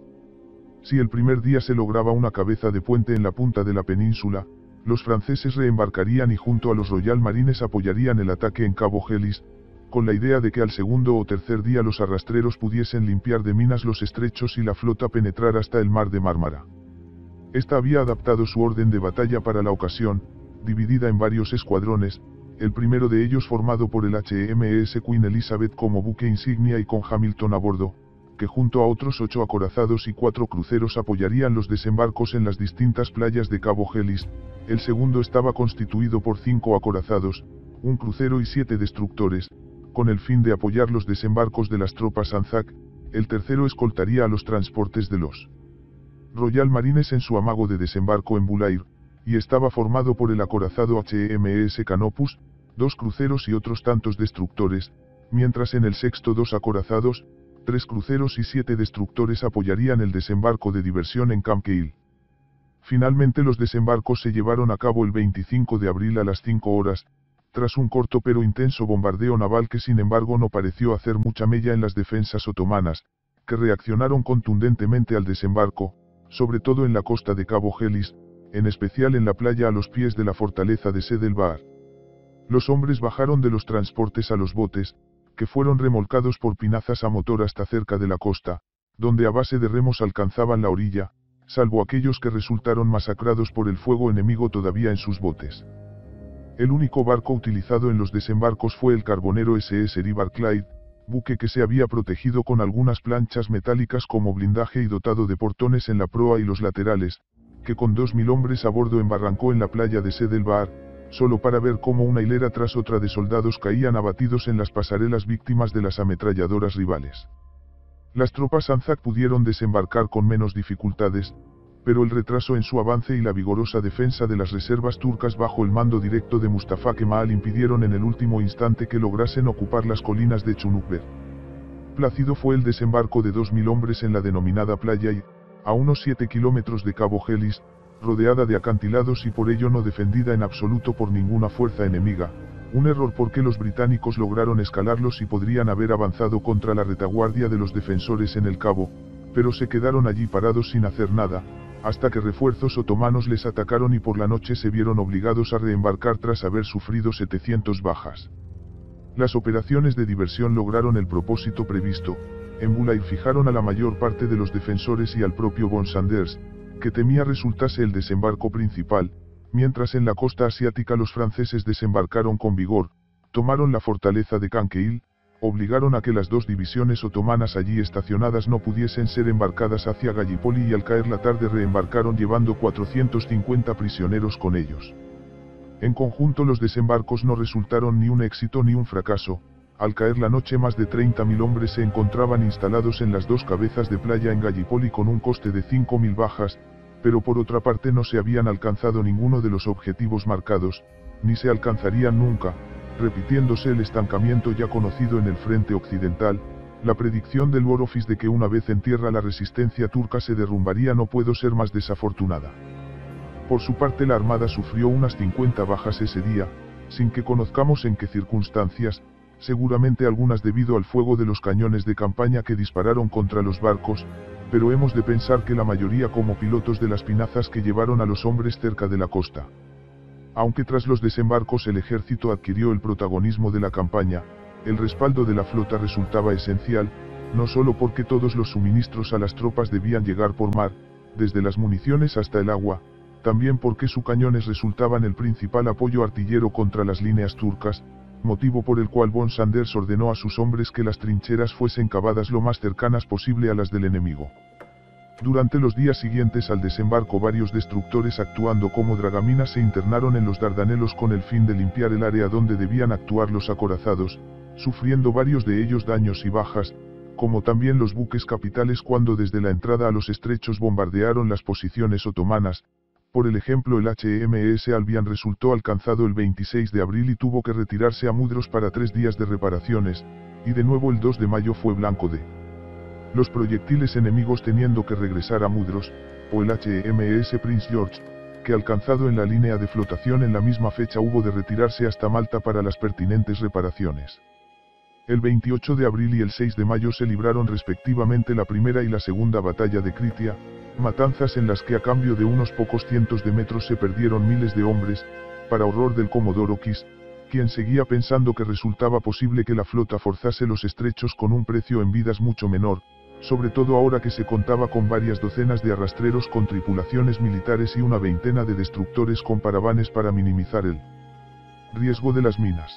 Si el primer día se lograba una cabeza de puente en la punta de la península, los franceses reembarcarían y junto a los Royal Marines apoyarían el ataque en Cabo Helis, con la idea de que al segundo o tercer día los arrastreros pudiesen limpiar de minas los estrechos y la flota penetrar hasta el mar de Mármara. Esta había adaptado su orden de batalla para la ocasión, dividida en varios escuadrones, el primero de ellos formado por el HMS Queen Elizabeth como buque insignia y con Hamilton a bordo, que junto a otros 8 acorazados y 4 cruceros apoyarían los desembarcos en las distintas playas de Cabo Helis. El segundo estaba constituido por 5 acorazados, un crucero y 7 destructores, con el fin de apoyar los desembarcos de las tropas Anzac. El tercero escoltaría a los transportes de los Royal Marines en su amago de desembarco en Bulair, y estaba formado por el acorazado HMS Canopus, 2 cruceros y otros tantos destructores, mientras en el sexto 2 acorazados, 3 cruceros y 7 destructores apoyarían el desembarco de diversión en Camp Keil. Finalmente los desembarcos se llevaron a cabo el 25 de abril a las 5 horas, tras un corto pero intenso bombardeo naval que sin embargo no pareció hacer mucha mella en las defensas otomanas, que reaccionaron contundentemente al desembarco, sobre todo en la costa de Cabo Helis, en especial en la playa a los pies de la fortaleza de Sed el Bahr. Los hombres bajaron de los transportes a los botes, que fueron remolcados por pinazas a motor hasta cerca de la costa, donde a base de remos alcanzaban la orilla, salvo aquellos que resultaron masacrados por el fuego enemigo todavía en sus botes. El único barco utilizado en los desembarcos fue el carbonero SS River Clyde, buque que se había protegido con algunas planchas metálicas como blindaje y dotado de portones en la proa y los laterales, que con 2.000 hombres a bordo embarrancó en la playa de Sed el Bahr, solo para ver cómo una hilera tras otra de soldados caían abatidos en las pasarelas víctimas de las ametralladoras rivales. Las tropas Anzac pudieron desembarcar con menos dificultades, pero el retraso en su avance y la vigorosa defensa de las reservas turcas bajo el mando directo de Mustafa Kemal impidieron en el último instante que lograsen ocupar las colinas de Chunukber. Plácido fue el desembarco de 2.000 hombres en la denominada playa y, a unos 7 kilómetros de Cabo Helis, rodeada de acantilados y por ello no defendida en absoluto por ninguna fuerza enemiga, un error porque los británicos lograron escalarlos y podrían haber avanzado contra la retaguardia de los defensores en el cabo, pero se quedaron allí parados sin hacer nada, hasta que refuerzos otomanos les atacaron y por la noche se vieron obligados a reembarcar tras haber sufrido 700 bajas. Las operaciones de diversión lograron el propósito previsto. En Bulair fijaron a la mayor parte de los defensores y al propio von Sanders, que temía resultase el desembarco principal, mientras en la costa asiática los franceses desembarcaron con vigor, tomaron la fortaleza de Canqueil, obligaron a que las dos divisiones otomanas allí estacionadas no pudiesen ser embarcadas hacia Gallipoli y al caer la tarde reembarcaron llevando 450 prisioneros con ellos. En conjunto los desembarcos no resultaron ni un éxito ni un fracaso. Al caer la noche más de 30.000 hombres se encontraban instalados en las dos cabezas de playa en Gallipoli con un coste de 5.000 bajas, pero por otra parte no se habían alcanzado ninguno de los objetivos marcados, ni se alcanzarían nunca, repitiéndose el estancamiento ya conocido en el frente occidental. La predicción del War Office de que una vez en tierra la resistencia turca se derrumbaría no pudo ser más desafortunada. Por su parte la armada sufrió unas 50 bajas ese día, sin que conozcamos en qué circunstancias, seguramente algunas debido al fuego de los cañones de campaña que dispararon contra los barcos, pero hemos de pensar que la mayoría como pilotos de las pinazas que llevaron a los hombres cerca de la costa. Aunque tras los desembarcos el ejército adquirió el protagonismo de la campaña, el respaldo de la flota resultaba esencial, no solo porque todos los suministros a las tropas debían llegar por mar, desde las municiones hasta el agua, también porque sus cañones resultaban el principal apoyo artillero contra las líneas turcas, motivo por el cual von Sanders ordenó a sus hombres que las trincheras fuesen cavadas lo más cercanas posible a las del enemigo. Durante los días siguientes al desembarco varios destructores actuando como dragaminas se internaron en los Dardanelos con el fin de limpiar el área donde debían actuar los acorazados, sufriendo varios de ellos daños y bajas, como también los buques capitales cuando desde la entrada a los estrechos bombardearon las posiciones otomanas. Por el ejemplo el HMS Albion resultó alcanzado el 26 de abril y tuvo que retirarse a Mudros para 3 días de reparaciones, y de nuevo el 2 de mayo fue blanco de los proyectiles enemigos teniendo que regresar a Mudros, o el HMS Prince George, que alcanzado en la línea de flotación en la misma fecha hubo de retirarse hasta Malta para las pertinentes reparaciones. El 28 de abril y el 6 de mayo se libraron respectivamente la primera y la segunda batalla de Kritia, matanzas en las que a cambio de unos pocos cientos de metros se perdieron miles de hombres, para horror del comodoro Kiss, quien seguía pensando que resultaba posible que la flota forzase los estrechos con un precio en vidas mucho menor, sobre todo ahora que se contaba con varias docenas de arrastreros con tripulaciones militares y una veintena de destructores con paravanes para minimizar el riesgo de las minas.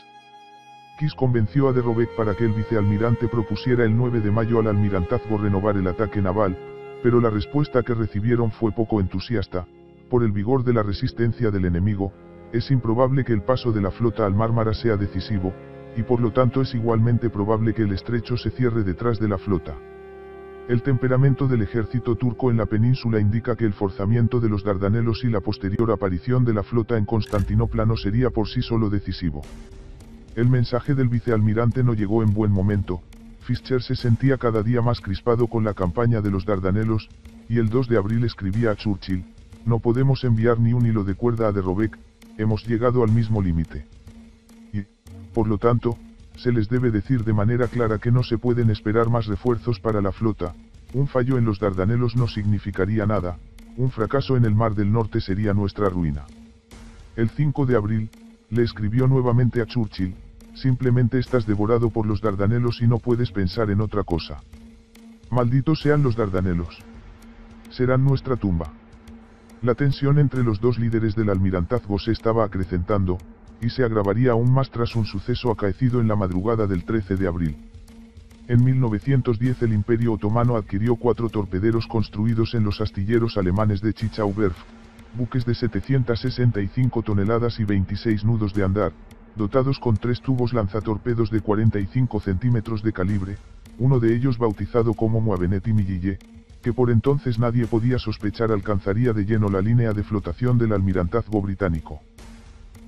Kiss convenció a de Robeck para que el vicealmirante propusiera el 9 de mayo al almirantazgo renovar el ataque naval, pero la respuesta que recibieron fue poco entusiasta. Por el vigor de la resistencia del enemigo, es improbable que el paso de la flota al Mármara sea decisivo, y por lo tanto es igualmente probable que el estrecho se cierre detrás de la flota. El temperamento del ejército turco en la península indica que el forzamiento de los Dardanelos y la posterior aparición de la flota en Constantinopla no sería por sí solo decisivo. El mensaje del vicealmirante no llegó en buen momento. Fischer se sentía cada día más crispado con la campaña de los Dardanelos, y el 2 de abril escribía a Churchill: "No podemos enviar ni un hilo de cuerda a de Robeck, hemos llegado al mismo límite. Y, por lo tanto, se les debe decir de manera clara que no se pueden esperar más refuerzos para la flota, un fallo en los Dardanelos no significaría nada, un fracaso en el Mar del Norte sería nuestra ruina". El 5 de abril, le escribió nuevamente a Churchill: "Simplemente estás devorado por los Dardanelos y no puedes pensar en otra cosa. Malditos sean los Dardanelos. Serán nuestra tumba". La tensión entre los dos líderes del almirantazgo se estaba acrecentando, y se agravaría aún más tras un suceso acaecido en la madrugada del 13 de abril. En 1910 el Imperio Otomano adquirió 4 torpederos construidos en los astilleros alemanes de Chichau Werft, buques de 765 toneladas y 26 nudos de andar, dotados con 3 tubos lanzatorpedos de 45 centímetros de calibre, uno de ellos bautizado como Moavenet Millille, que por entonces nadie podía sospechar alcanzaría de lleno la línea de flotación del almirantazgo británico.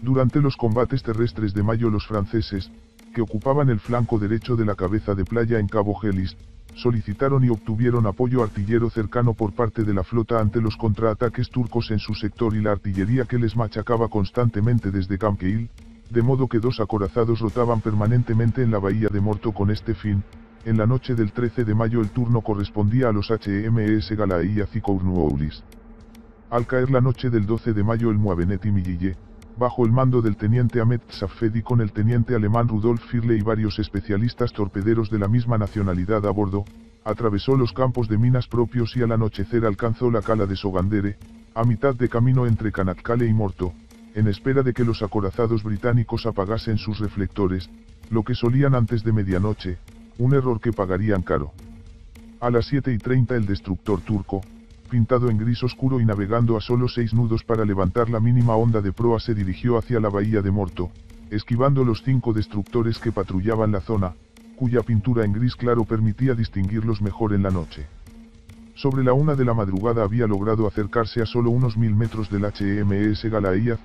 Durante los combates terrestres de mayo los franceses, que ocupaban el flanco derecho de la cabeza de playa en Cabo Gelis, solicitaron y obtuvieron apoyo artillero cercano por parte de la flota ante los contraataques turcos en su sector y la artillería que les machacaba constantemente desde Camqueil, de modo que dos acorazados rotaban permanentemente en la bahía de Morto con este fin. En la noche del 13 de mayo el turno correspondía a los HMS Galaíaz y Cornwallis. Al caer la noche del 12 de mayo el Muavenet y Millille, bajo el mando del teniente Ahmed Safed y con el teniente alemán Rudolf Firle y varios especialistas torpederos de la misma nacionalidad a bordo, atravesó los campos de minas propios y al anochecer alcanzó la cala de Sogandere, a mitad de camino entre Canaccale y Morto, en espera de que los acorazados británicos apagasen sus reflectores, lo que solían antes de medianoche, un error que pagarían caro. A las 7:30 el destructor turco, pintado en gris oscuro y navegando a solo 6 nudos para levantar la mínima onda de proa, se dirigió hacia la bahía de Morto, esquivando los 5 destructores que patrullaban la zona, cuya pintura en gris claro permitía distinguirlos mejor en la noche. Sobre la 1 de la madrugada había logrado acercarse a solo unos 1000 metros del HMS Galaíaz,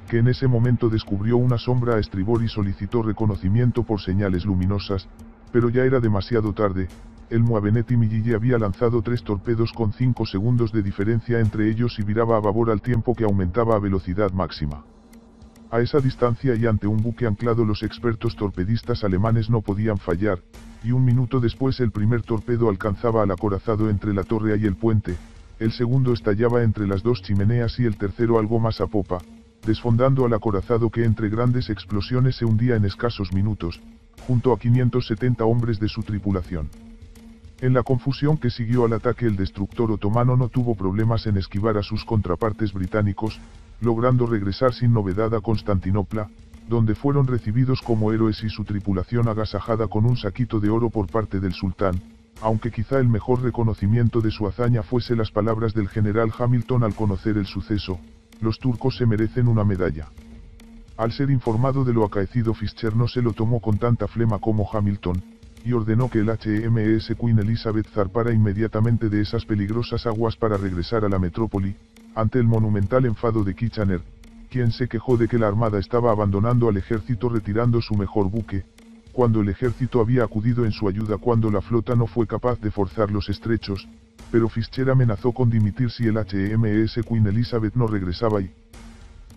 que en ese momento descubrió una sombra a estribor y solicitó reconocimiento por señales luminosas, pero ya era demasiado tarde. El Muavenet y Millille había lanzado 3 torpedos con 5 segundos de diferencia entre ellos y viraba a babor al tiempo que aumentaba a velocidad máxima. A esa distancia y ante un buque anclado los expertos torpedistas alemanes no podían fallar, y un minuto después el primer torpedo alcanzaba al acorazado entre la torre y el puente, el segundo estallaba entre las 2 chimeneas y el tercero algo más a popa, desfondando al acorazado que entre grandes explosiones se hundía en escasos minutos, junto a 570 hombres de su tripulación. En la confusión que siguió al ataque el destructor otomano no tuvo problemas en esquivar a sus contrapartes británicos, logrando regresar sin novedad a Constantinopla, donde fueron recibidos como héroes y su tripulación agasajada con un saquito de oro por parte del sultán, aunque quizá el mejor reconocimiento de su hazaña fuese las palabras del general Hamilton al conocer el suceso: los turcos se merecen una medalla. Al ser informado de lo acaecido, Fischer no se lo tomó con tanta flema como Hamilton, y ordenó que el HMS Queen Elizabeth zarpara inmediatamente de esas peligrosas aguas para regresar a la metrópoli, ante el monumental enfado de Kitchener, quien se quejó de que la armada estaba abandonando al ejército retirando su mejor buque, cuando el ejército había acudido en su ayuda cuando la flota no fue capaz de forzar los estrechos, pero Fischer amenazó con dimitir si el HMS Queen Elizabeth no regresaba y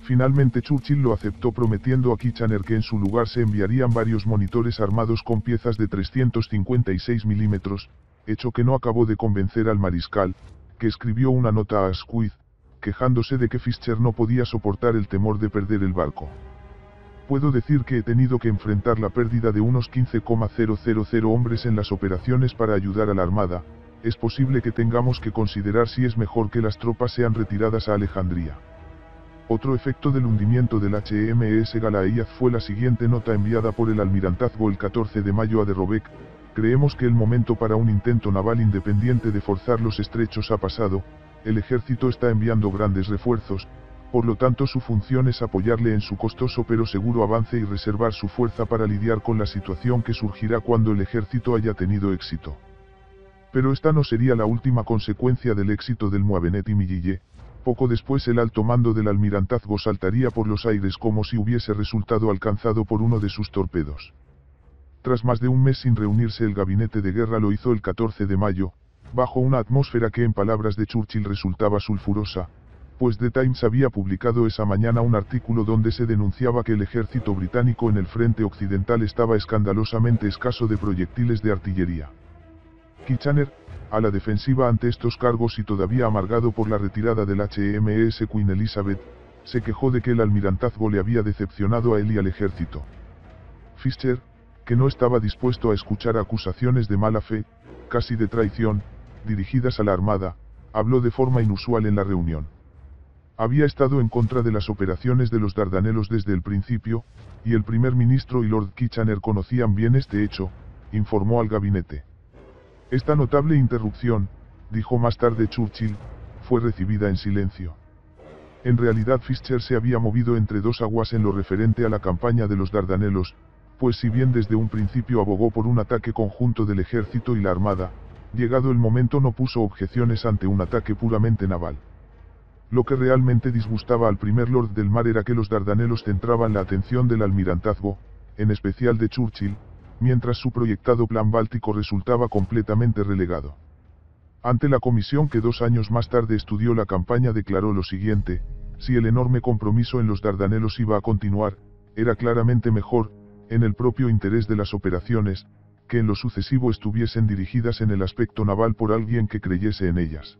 finalmente Churchill lo aceptó, prometiendo a Kitchener que en su lugar se enviarían varios monitores armados con piezas de 356 milímetros, hecho que no acabó de convencer al mariscal, que escribió una nota a Asquith, quejándose de que Fischer no podía soportar el temor de perder el barco. Puedo decir que he tenido que enfrentar la pérdida de unos 15,000 hombres en las operaciones para ayudar a la armada. Es posible que tengamos que considerar si es mejor que las tropas sean retiradas a Alejandría. Otro efecto del hundimiento del HMS Galaíaz fue la siguiente nota enviada por el almirantazgo el 14 de mayo a de Robeck: creemos que el momento para un intento naval independiente de forzar los estrechos ha pasado, el ejército está enviando grandes refuerzos, por lo tanto su función es apoyarle en su costoso pero seguro avance y reservar su fuerza para lidiar con la situación que surgirá cuando el ejército haya tenido éxito. Pero esta no sería la última consecuencia del éxito del Muavenet y Millille. Poco después el alto mando del almirantazgo saltaría por los aires como si hubiese resultado alcanzado por uno de sus torpedos. Tras más de un mes sin reunirse, el gabinete de guerra lo hizo el 14 de mayo, bajo una atmósfera que en palabras de Churchill resultaba sulfurosa, pues The Times había publicado esa mañana un artículo donde se denunciaba que el ejército británico en el frente occidental estaba escandalosamente escaso de proyectiles de artillería. Kitchener, a la defensiva ante estos cargos y todavía amargado por la retirada del HMS Queen Elizabeth, se quejó de que el almirantazgo le había decepcionado a él y al ejército. Fischer, que no estaba dispuesto a escuchar acusaciones de mala fe, casi de traición, dirigidas a la armada, habló de forma inusual en la reunión. Había estado en contra de las operaciones de los Dardanelos desde el principio, y el primer ministro y Lord Kitchener conocían bien este hecho, informó al gabinete. Esta notable interrupción, dijo más tarde Churchill, fue recibida en silencio. En realidad Fischer se había movido entre dos aguas en lo referente a la campaña de los Dardanelos, pues si bien desde un principio abogó por un ataque conjunto del ejército y la armada, llegado el momento no puso objeciones ante un ataque puramente naval. Lo que realmente disgustaba al primer Lord del Mar era que los Dardanelos centraban la atención del almirantazgo, en especial de Churchill, mientras su proyectado plan báltico resultaba completamente relegado. Ante la comisión que 2 años más tarde estudió la campaña declaró lo siguiente: si el enorme compromiso en los Dardanelos iba a continuar, era claramente mejor, en el propio interés de las operaciones, que en lo sucesivo estuviesen dirigidas en el aspecto naval por alguien que creyese en ellas.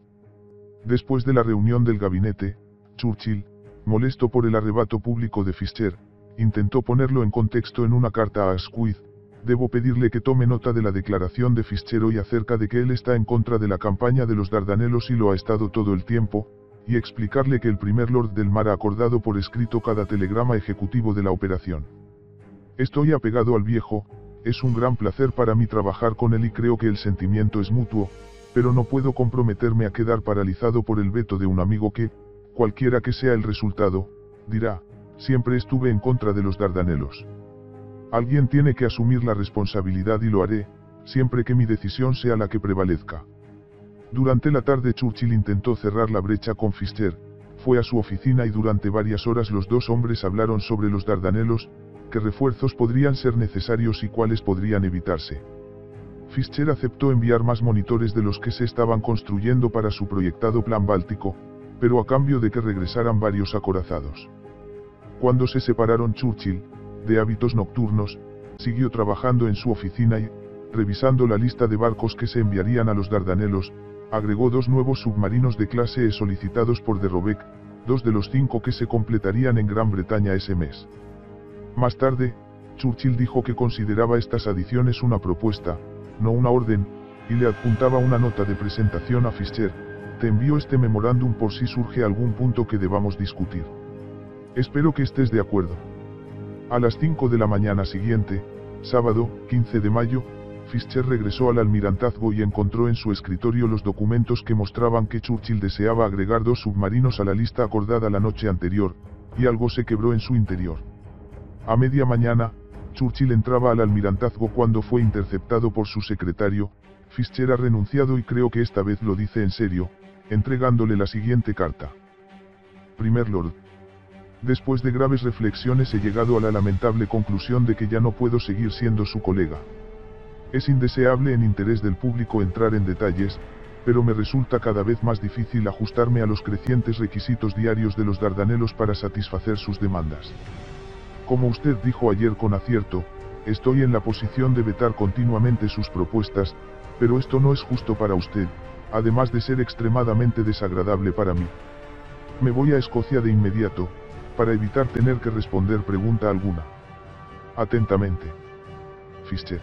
Después de la reunión del gabinete, Churchill, molesto por el arrebato público de Fischer, intentó ponerlo en contexto en una carta a Asquith. Debo pedirle que tome nota de la declaración de Fischer hoy acerca de que él está en contra de la campaña de los Dardanelos y lo ha estado todo el tiempo, y explicarle que el primer Lord del Mar ha acordado por escrito cada telegrama ejecutivo de la operación. Estoy apegado al viejo, es un gran placer para mí trabajar con él y creo que el sentimiento es mutuo, pero no puedo comprometerme a quedar paralizado por el veto de un amigo que, cualquiera que sea el resultado, dirá, siempre estuve en contra de los Dardanelos. Alguien tiene que asumir la responsabilidad y lo haré, siempre que mi decisión sea la que prevalezca. Durante la tarde Churchill intentó cerrar la brecha con Fischer, fue a su oficina y durante varias horas los dos hombres hablaron sobre los Dardanelos, qué refuerzos podrían ser necesarios y cuáles podrían evitarse. Fischer aceptó enviar más monitores de los que se estaban construyendo para su proyectado plan báltico, pero a cambio de que regresaran varios acorazados. Cuando se separaron Churchill, de hábitos nocturnos, siguió trabajando en su oficina y, revisando la lista de barcos que se enviarían a los Dardanelos, agregó 2 nuevos submarinos de clase E solicitados por de Robeck, 2 de los 5 que se completarían en Gran Bretaña ese mes. Más tarde, Churchill dijo que consideraba estas adiciones una propuesta, no una orden, y le adjuntaba una nota de presentación a Fischer: te envío este memorándum por si surge algún punto que debamos discutir. Espero que estés de acuerdo. A las 5 de la mañana siguiente, sábado, 15 de mayo, Fischer regresó al almirantazgo y encontró en su escritorio los documentos que mostraban que Churchill deseaba agregar 2 submarinos a la lista acordada la noche anterior, y algo se quebró en su interior. A media mañana, Churchill entraba al almirantazgo cuando fue interceptado por su secretario: Fischer ha renunciado y creo que esta vez lo dice en serio, entregándole la siguiente carta. Primer Lord. Después de graves reflexiones he llegado a la lamentable conclusión de que ya no puedo seguir siendo su colega. Es indeseable en interés del público entrar en detalles, pero me resulta cada vez más difícil ajustarme a los crecientes requisitos diarios de los Dardanelos para satisfacer sus demandas. Como usted dijo ayer con acierto, estoy en la posición de vetar continuamente sus propuestas, pero esto no es justo para usted, además de ser extremadamente desagradable para mí. Me voy a Escocia de inmediato, para evitar tener que responder pregunta alguna. Atentamente. Fischer.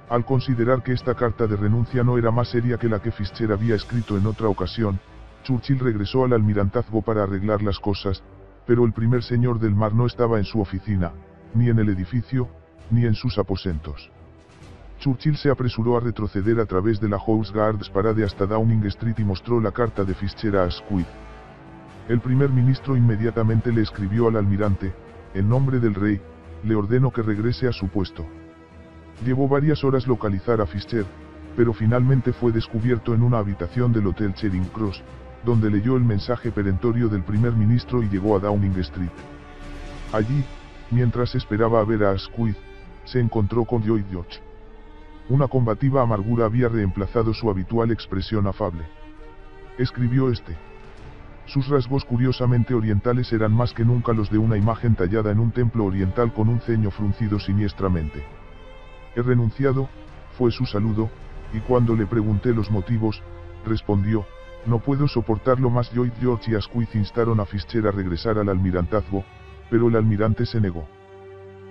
Al considerar que esta carta de renuncia no era más seria que la que Fischer había escrito en otra ocasión, Churchill regresó al almirantazgo para arreglar las cosas, pero el primer señor del mar no estaba en su oficina, ni en el edificio, ni en sus aposentos. Churchill se apresuró a retroceder a través de la Horse Guards Parade hasta Downing Street y mostró la carta de Fischer a Asquith. El primer ministro inmediatamente le escribió al almirante: en nombre del rey, le ordeno que regrese a su puesto. Llevó varias horas localizar a Fischer, pero finalmente fue descubierto en una habitación del Hotel Charing Cross, donde leyó el mensaje perentorio del primer ministro y llegó a Downing Street. Allí, mientras esperaba a ver a Asquith, se encontró con Lloyd George. Una combativa amargura había reemplazado su habitual expresión afable. Escribió este. Sus rasgos curiosamente orientales eran más que nunca los de una imagen tallada en un templo oriental con un ceño fruncido siniestramente. He renunciado, fue su saludo, y cuando le pregunté los motivos, respondió: no puedo soportarlo más. Lloyd George y Asquith instaron a Fischer a regresar al almirantazgo, pero el almirante se negó.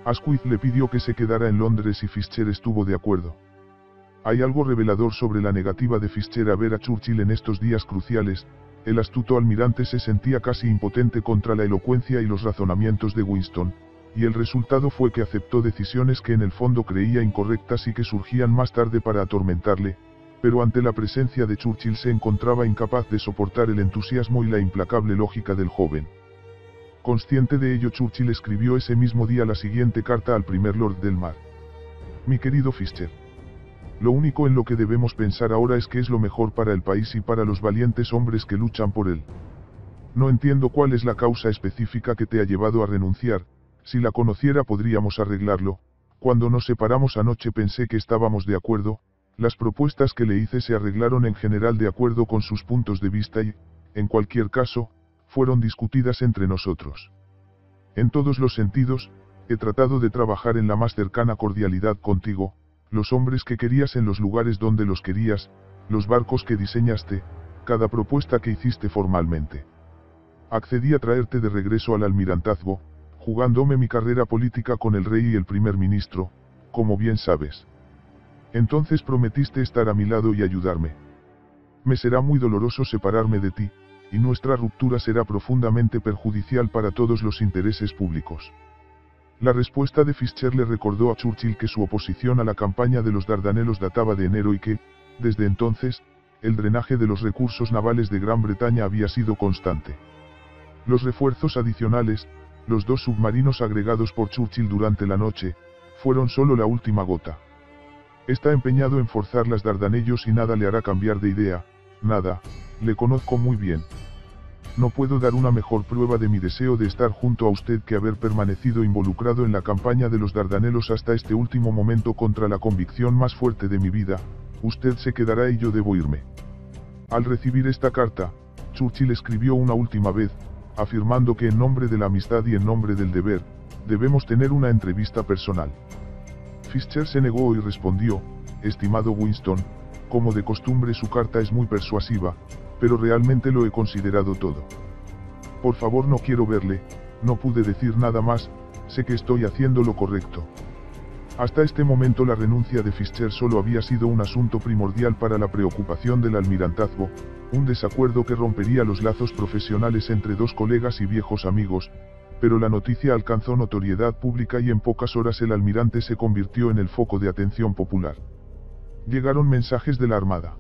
Asquith le pidió que se quedara en Londres y Fischer estuvo de acuerdo. Hay algo revelador sobre la negativa de Fischer a ver a Churchill en estos días cruciales. El astuto almirante se sentía casi impotente contra la elocuencia y los razonamientos de Winston, y el resultado fue que aceptó decisiones que en el fondo creía incorrectas y que surgían más tarde para atormentarle, pero ante la presencia de Churchill se encontraba incapaz de soportar el entusiasmo y la implacable lógica del joven. Consciente de ello, Churchill escribió ese mismo día la siguiente carta al primer Lord del Mar. Mi querido Fischer. Lo único en lo que debemos pensar ahora es qué es lo mejor para el país y para los valientes hombres que luchan por él. No entiendo cuál es la causa específica que te ha llevado a renunciar, Si la conociera podríamos arreglarlo. Cuando nos separamos anoche pensé que estábamos de acuerdo, las propuestas que le hice se arreglaron en general de acuerdo con sus puntos de vista y, en cualquier caso, fueron discutidas entre nosotros. En todos los sentidos, he tratado de trabajar en la más cercana cordialidad contigo, los hombres que querías en los lugares donde los querías, los barcos que diseñaste, cada propuesta que hiciste formalmente. Accedí a traerte de regreso al almirantazgo, jugándome mi carrera política con el rey y el primer ministro, como bien sabes. Entonces prometiste estar a mi lado y ayudarme. Me será muy doloroso separarme de ti, y nuestra ruptura será profundamente perjudicial para todos los intereses públicos. La respuesta de Fischer le recordó a Churchill que su oposición a la campaña de los Dardanelos databa de enero y que, desde entonces, el drenaje de los recursos navales de Gran Bretaña había sido constante. Los refuerzos adicionales, los 2 submarinos agregados por Churchill durante la noche, fueron solo la última gota. Está empeñado en forzar las Dardanelos y nada le hará cambiar de idea, nada, le conozco muy bien. No puedo dar una mejor prueba de mi deseo de estar junto a usted que haber permanecido involucrado en la campaña de los Dardanelos hasta este último momento contra la convicción más fuerte de mi vida, usted se quedará y yo debo irme. Al recibir esta carta, Churchill escribió una última vez, afirmando que en nombre de la amistad y en nombre del deber, debemos tener una entrevista personal. Fischer se negó y respondió, estimado Winston, como de costumbre su carta es muy persuasiva, pero realmente lo he considerado todo. Por favor no quiero verle, no pude decir nada más, sé que estoy haciendo lo correcto. Hasta este momento la renuncia de Fischer solo había sido un asunto primordial para la preocupación del almirantazgo, un desacuerdo que rompería los lazos profesionales entre 2 colegas y viejos amigos, pero la noticia alcanzó notoriedad pública y en pocas horas el almirante se convirtió en el foco de atención popular. Llegaron mensajes de la Armada.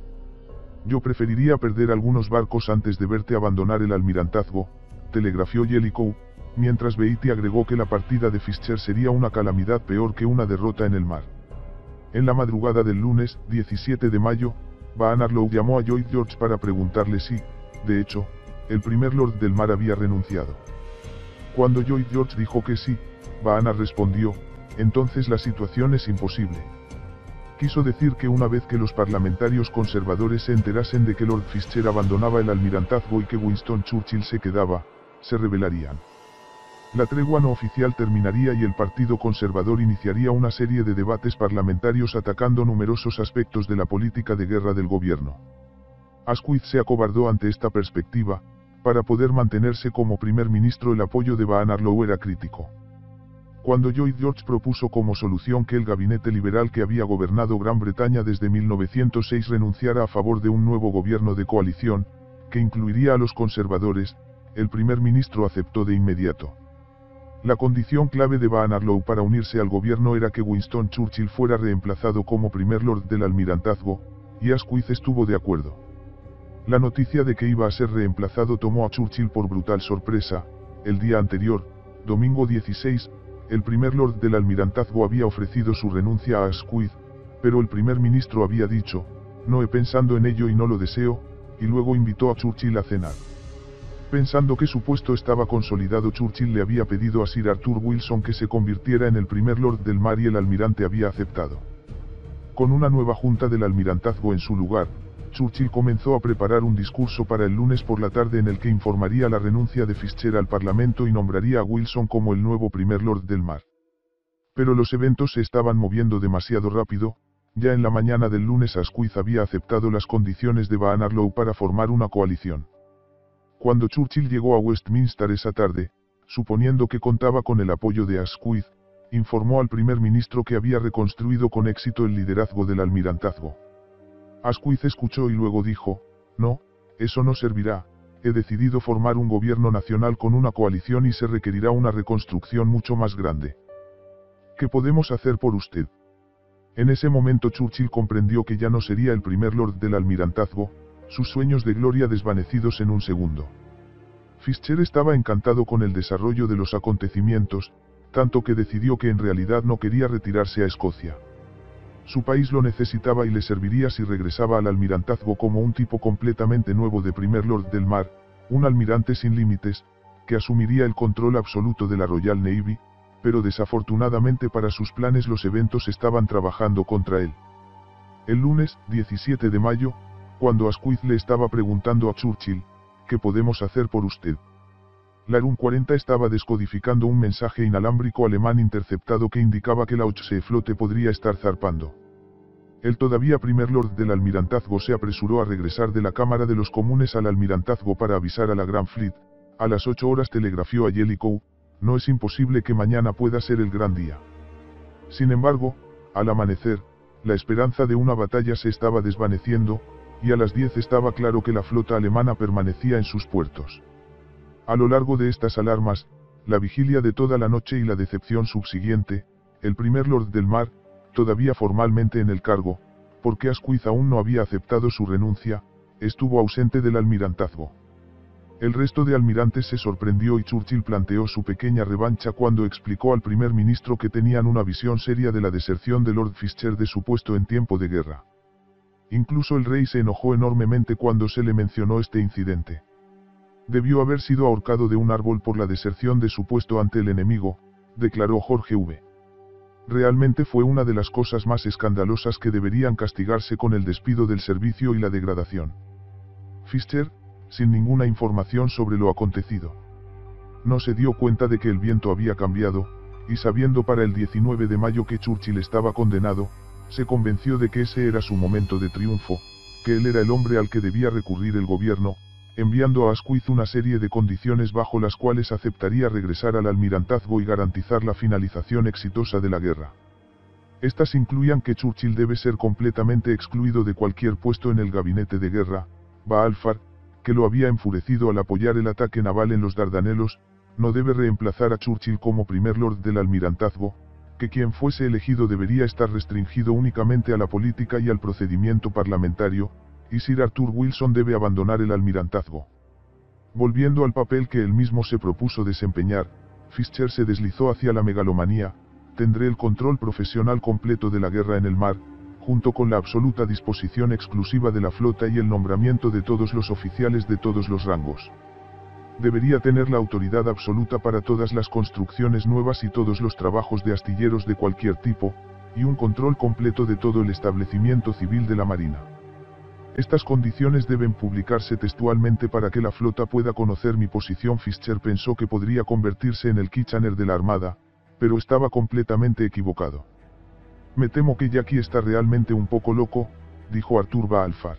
Yo preferiría perder algunos barcos antes de verte abandonar el almirantazgo, telegrafió Jellicoe, mientras Beatty agregó que la partida de Fischer sería una calamidad peor que una derrota en el mar. En la madrugada del lunes, 17 de mayo, Van Arlow llamó a Lloyd George para preguntarle si, de hecho, el primer Lord del Mar había renunciado. Cuando Lloyd George dijo que sí, Van Arlow respondió, entonces la situación es imposible. Quiso decir que una vez que los parlamentarios conservadores se enterasen de que Lord Fischer abandonaba el almirantazgo y que Winston Churchill se quedaba, se rebelarían. La tregua no oficial terminaría y el Partido Conservador iniciaría una serie de debates parlamentarios atacando numerosos aspectos de la política de guerra del gobierno. Asquith se acobardó ante esta perspectiva, para poder mantenerse como primer ministro el apoyo de Van Arlow era crítico. Cuando Lloyd George propuso como solución que el gabinete liberal que había gobernado Gran Bretaña desde 1906 renunciara a favor de un nuevo gobierno de coalición, que incluiría a los conservadores, el primer ministro aceptó de inmediato. La condición clave de Van Arlow para unirse al gobierno era que Winston Churchill fuera reemplazado como primer lord del almirantazgo, y Asquith estuvo de acuerdo. La noticia de que iba a ser reemplazado tomó a Churchill por brutal sorpresa. El día anterior, domingo 16, el primer lord del almirantazgo había ofrecido su renuncia a Asquith, pero el primer ministro había dicho, no he pensado en ello y no lo deseo, y luego invitó a Churchill a cenar. Pensando que su puesto estaba consolidado, Churchill le había pedido a Sir Arthur Wilson que se convirtiera en el primer lord del mar y el almirante había aceptado. Con una nueva junta del almirantazgo en su lugar, Churchill comenzó a preparar un discurso para el lunes por la tarde en el que informaría la renuncia de Fischer al Parlamento y nombraría a Wilson como el nuevo primer lord del mar. Pero los eventos se estaban moviendo demasiado rápido. Ya en la mañana del lunes Asquith había aceptado las condiciones de Van Arlow para formar una coalición. Cuando Churchill llegó a Westminster esa tarde, suponiendo que contaba con el apoyo de Asquith, informó al primer ministro que había reconstruido con éxito el liderazgo del almirantazgo. Asquith escuchó y luego dijo, no, eso no servirá, he decidido formar un gobierno nacional con una coalición y se requerirá una reconstrucción mucho más grande. ¿Qué podemos hacer por usted? En ese momento Churchill comprendió que ya no sería el primer lord del almirantazgo, sus sueños de gloria desvanecidos en un segundo. Fischer estaba encantado con el desarrollo de los acontecimientos, tanto que decidió que en realidad no quería retirarse a Escocia. Su país lo necesitaba y le serviría si regresaba al almirantazgo como un tipo completamente nuevo de primer lord del mar, un almirante sin límites, que asumiría el control absoluto de la Royal Navy, pero desafortunadamente para sus planes los eventos estaban trabajando contra él. El lunes, 17 de mayo, cuando Asquith le estaba preguntando a Churchill, ¿qué podemos hacer por usted?, la RUN 40 estaba descodificando un mensaje inalámbrico alemán interceptado que indicaba que la Hochsee Flotte podría estar zarpando. El todavía primer lord del almirantazgo se apresuró a regresar de la Cámara de los Comunes al almirantazgo para avisar a la Grand Fleet. A las 8 horas telegrafió a Jellicoe: no es imposible que mañana pueda ser el gran día. Sin embargo, al amanecer, la esperanza de una batalla se estaba desvaneciendo, y a las 10 estaba claro que la flota alemana permanecía en sus puertos. A lo largo de estas alarmas, la vigilia de toda la noche y la decepción subsiguiente, el primer lord del mar, todavía formalmente en el cargo, porque Asquith aún no había aceptado su renuncia, estuvo ausente del almirantazgo. El resto de almirantes se sorprendió y Churchill planteó su pequeña revancha cuando explicó al primer ministro que tenían una visión seria de la deserción de Lord Fisher de su puesto en tiempo de guerra. Incluso el rey se enojó enormemente cuando se le mencionó este incidente. Debió haber sido ahorcado de un árbol por la deserción de su puesto ante el enemigo, declaró Jorge V. Realmente fue una de las cosas más escandalosas que deberían castigarse con el despido del servicio y la degradación. Fisher, sin ninguna información sobre lo acontecido, no se dio cuenta de que el viento había cambiado, y sabiendo para el 19 de mayo que Churchill estaba condenado, se convenció de que ese era su momento de triunfo, que él era el hombre al que debía recurrir el gobierno, enviando a Asquith una serie de condiciones bajo las cuales aceptaría regresar al almirantazgo y garantizar la finalización exitosa de la guerra. Estas incluían que Churchill debe ser completamente excluido de cualquier puesto en el gabinete de guerra, Balfour, que lo había enfurecido al apoyar el ataque naval en los Dardanelos, no debe reemplazar a Churchill como primer lord del almirantazgo, que quien fuese elegido debería estar restringido únicamente a la política y al procedimiento parlamentario, y Sir Arthur Wilson debe abandonar el almirantazgo. Volviendo al papel que él mismo se propuso desempeñar, Fisher se deslizó hacia la megalomanía: tendré el control profesional completo de la guerra en el mar, junto con la absoluta disposición exclusiva de la flota y el nombramiento de todos los oficiales de todos los rangos. Debería tener la autoridad absoluta para todas las construcciones nuevas y todos los trabajos de astilleros de cualquier tipo, y un control completo de todo el establecimiento civil de la Marina. Estas condiciones deben publicarse textualmente para que la flota pueda conocer mi posición. Fisher pensó que podría convertirse en el Kitchener de la Armada, pero estaba completamente equivocado. Me temo que Jackie está realmente un poco loco, dijo Arthur Balfour.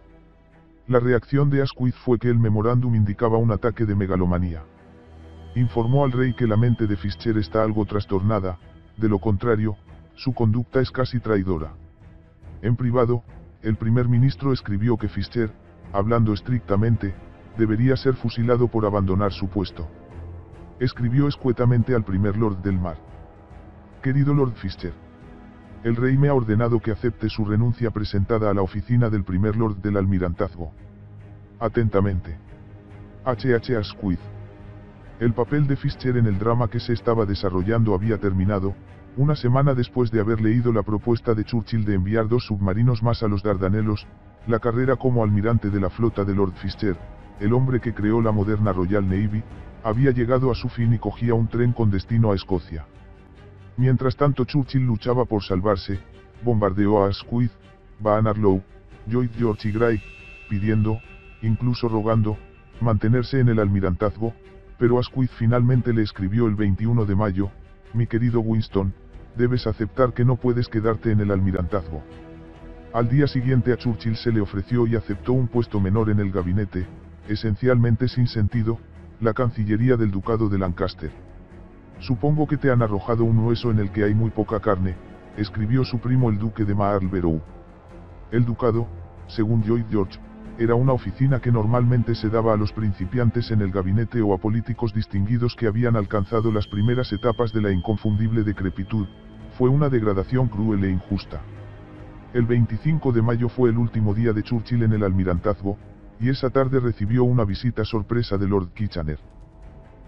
La reacción de Asquith fue que el memorándum indicaba un ataque de megalomanía. Informó al rey que la mente de Fisher está algo trastornada, de lo contrario, su conducta es casi traidora. En privado, el primer ministro escribió que Fisher, hablando estrictamente, debería ser fusilado por abandonar su puesto. Escribió escuetamente al primer lord del mar: querido Lord Fisher, el rey me ha ordenado que acepte su renuncia presentada a la oficina del primer lord del almirantazgo. Atentamente, H.H. Asquith. El papel de Fisher en el drama que se estaba desarrollando había terminado, una semana después de haber leído la propuesta de Churchill de enviar 2 submarinos más a los Dardanelos. La carrera como almirante de la flota de Lord Fisher, el hombre que creó la moderna Royal Navy, había llegado a su fin y cogía un tren con destino a Escocia. Mientras tanto Churchill luchaba por salvarse, bombardeó a Asquith, Barnarlow, Lloyd George y Gray, pidiendo, incluso rogando, mantenerse en el almirantazgo, pero Asquith finalmente le escribió el 21 de mayo, mi querido Winston, debes aceptar que no puedes quedarte en el almirantazgo. Al día siguiente a Churchill se le ofreció y aceptó un puesto menor en el gabinete, esencialmente sin sentido, la Cancillería del Ducado de Lancaster. Supongo que te han arrojado un hueso en el que hay muy poca carne, escribió su primo el duque de Marlborough. El ducado, según Lloyd George, era una oficina que normalmente se daba a los principiantes en el gabinete o a políticos distinguidos que habían alcanzado las primeras etapas de la inconfundible decrepitud. Fue una degradación cruel e injusta. El 25 de mayo fue el último día de Churchill en el almirantazgo, y esa tarde recibió una visita sorpresa de Lord Kitchener.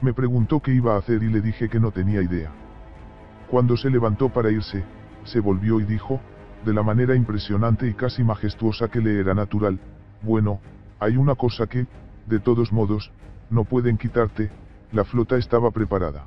Me preguntó qué iba a hacer y le dije que no tenía idea. Cuando se levantó para irse, se volvió y dijo, de la manera impresionante y casi majestuosa que le era natural: bueno, hay una cosa que, de todos modos, no pueden quitarte, la flota estaba preparada.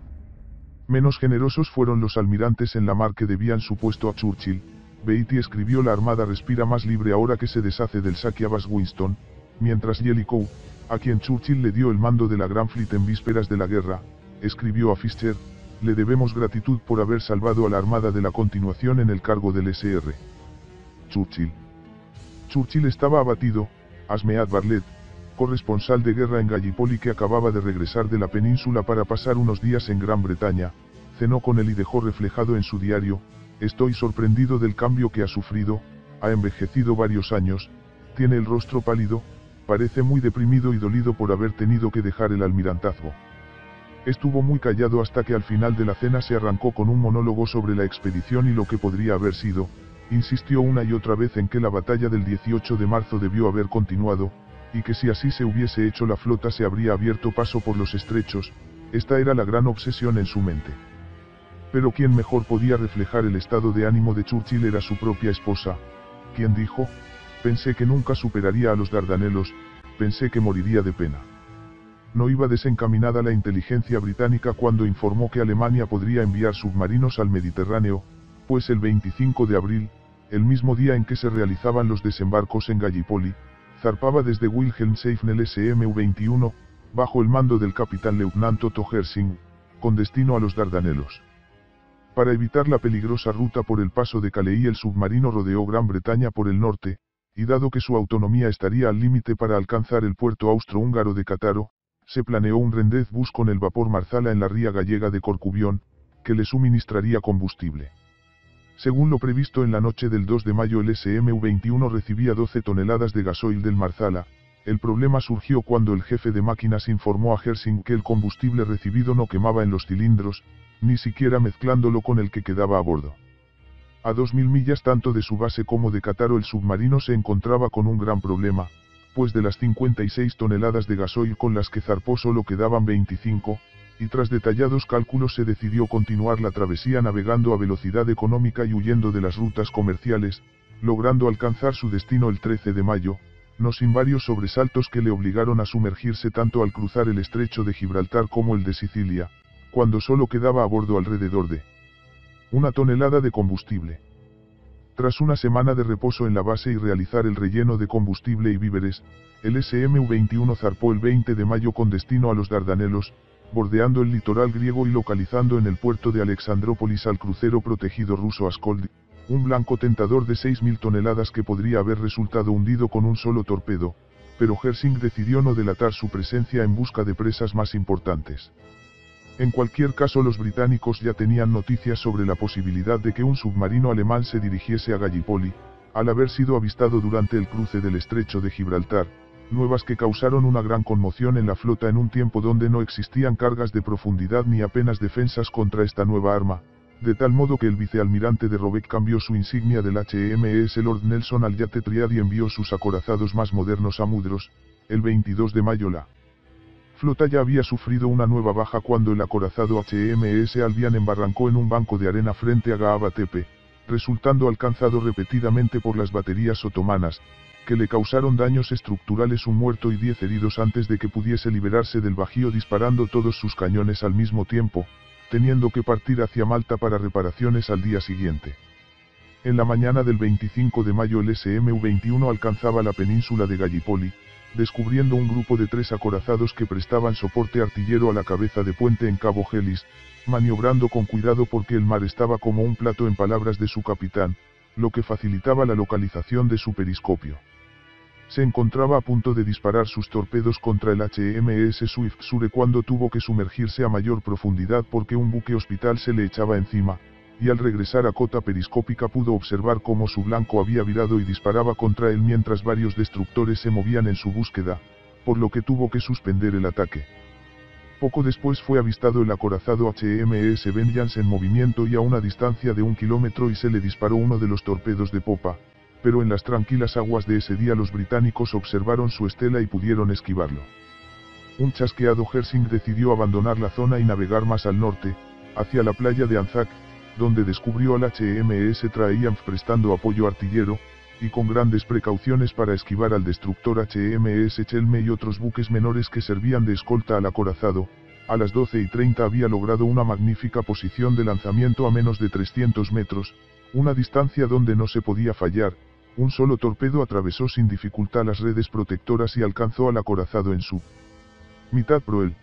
Menos generosos fueron los almirantes en la mar que debían su puesto a Churchill. Beatty escribió: la armada respira más libre ahora que se deshace del Saqueabas Winston, mientras Jellicoe, a quien Churchill le dio el mando de la Gran Fleet en vísperas de la guerra, escribió a Fischer: le debemos gratitud por haber salvado a la armada de la continuación en el cargo del Sr. Churchill estaba abatido. Asmead Bartlett, corresponsal de guerra en Gallipoli que acababa de regresar de la península para pasar unos días en Gran Bretaña, cenó con él y dejó reflejado en su diario: estoy sorprendido del cambio que ha sufrido, ha envejecido varios años, tiene el rostro pálido, parece muy deprimido y dolido por haber tenido que dejar el almirantazgo. Estuvo muy callado hasta que al final de la cena se arrancó con un monólogo sobre la expedición y lo que podría haber sido. Insistió una y otra vez en que la batalla del 18 de marzo debió haber continuado, y que si así se hubiese hecho la flota se habría abierto paso por los estrechos. Esta era la gran obsesión en su mente. Pero quien mejor podía reflejar el estado de ánimo de Churchill era su propia esposa, quien dijo: pensé que nunca superaría a los Dardanelos, pensé que moriría de pena. No iba desencaminada la inteligencia británica cuando informó que Alemania podría enviar submarinos al Mediterráneo, pues el 25 de abril, el mismo día en que se realizaban los desembarcos en Gallipoli, zarpaba desde Wilhelmshaven el SMU-21, bajo el mando del capitán Leutnant Otto Hersing, con destino a los Dardanelos. Para evitar la peligrosa ruta por el paso de Calais, el submarino rodeó Gran Bretaña por el norte, y dado que su autonomía estaría al límite para alcanzar el puerto austrohúngaro de Cataro, se planeó un rendezvous con el vapor Marsala en la ría gallega de Corcubión, que le suministraría combustible. Según lo previsto en la noche del 2 de mayo, el SMU-21 recibía 12 toneladas de gasoil del Marsala. El problema surgió cuando el jefe de máquinas informó a Hersing que el combustible recibido no quemaba en los cilindros, ni siquiera mezclándolo con el que quedaba a bordo. A 2000 millas tanto de su base como de Cataro, el submarino se encontraba con un gran problema, pues de las 56 toneladas de gasoil con las que zarpó solo quedaban 25, y tras detallados cálculos se decidió continuar la travesía navegando a velocidad económica y huyendo de las rutas comerciales, logrando alcanzar su destino el 13 de mayo, no sin varios sobresaltos que le obligaron a sumergirse tanto al cruzar el estrecho de Gibraltar como el de Sicilia, cuando solo quedaba a bordo alrededor de 1 tonelada de combustible. Tras una semana de reposo en la base y realizar el relleno de combustible y víveres, el SMU-21 zarpó el 20 de mayo con destino a los Dardanelos, bordeando el litoral griego y localizando en el puerto de Alexandrópolis al crucero protegido ruso Askold, un blanco tentador de 6.000 toneladas que podría haber resultado hundido con un solo torpedo, pero Hersing decidió no delatar su presencia en busca de presas más importantes. En cualquier caso, los británicos ya tenían noticias sobre la posibilidad de que un submarino alemán se dirigiese a Gallipoli, al haber sido avistado durante el cruce del estrecho de Gibraltar, nuevas que causaron una gran conmoción en la flota en un tiempo donde no existían cargas de profundidad ni apenas defensas contra esta nueva arma, de tal modo que el vicealmirante de Robeck cambió su insignia del HMS Lord Nelson al yate Triad y envió sus acorazados más modernos a Mudros. El 22 de mayo la flota ya había sufrido una nueva baja cuando el acorazado HMS Albion embarrancó en un banco de arena frente a Gaaba Tepe, resultando alcanzado repetidamente por las baterías otomanas, que le causaron daños estructurales, un muerto y 10 heridos antes de que pudiese liberarse del bajío disparando todos sus cañones al mismo tiempo, teniendo que partir hacia Malta para reparaciones al día siguiente. En la mañana del 25 de mayo el SMU-21 alcanzaba la península de Gallipoli, descubriendo un grupo de 3 acorazados que prestaban soporte artillero a la cabeza de puente en Cabo Helis, maniobrando con cuidado porque el mar estaba como un plato en palabras de su capitán, lo que facilitaba la localización de su periscopio. Se encontraba a punto de disparar sus torpedos contra el HMS Swift Sure cuando tuvo que sumergirse a mayor profundidad porque un buque hospital se le echaba encima, y al regresar a cota periscópica pudo observar cómo su blanco había virado y disparaba contra él mientras varios destructores se movían en su búsqueda, por lo que tuvo que suspender el ataque. Poco después fue avistado el acorazado HMS Vengeance en movimiento y a una distancia de 1 kilómetro y se le disparó uno de los torpedos de popa, pero en las tranquilas aguas de ese día los británicos observaron su estela y pudieron esquivarlo. Un chasqueado Hersing decidió abandonar la zona y navegar más al norte, hacia la playa de Anzac, donde descubrió al HMS Triumph prestando apoyo artillero, y con grandes precauciones para esquivar al destructor HMS Chelme y otros buques menores que servían de escolta al acorazado, A las 12:30 había logrado una magnífica posición de lanzamiento a menos de 300 metros, una distancia donde no se podía fallar. Un solo torpedo atravesó sin dificultad las redes protectoras y alcanzó al acorazado en su mitad proel.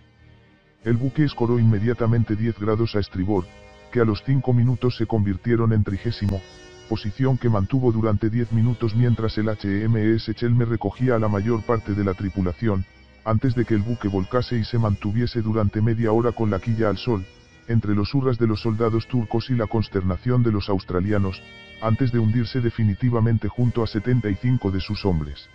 El buque escoró inmediatamente 10 grados a estribor, que a los 5 minutos se convirtieron en 30º, posición que mantuvo durante 10 minutos mientras el HMS Chelme recogía a la mayor parte de la tripulación, antes de que el buque volcase y se mantuviese durante media hora con la quilla al sol, entre los hurras de los soldados turcos y la consternación de los australianos, antes de hundirse definitivamente junto a 75 de sus hombres.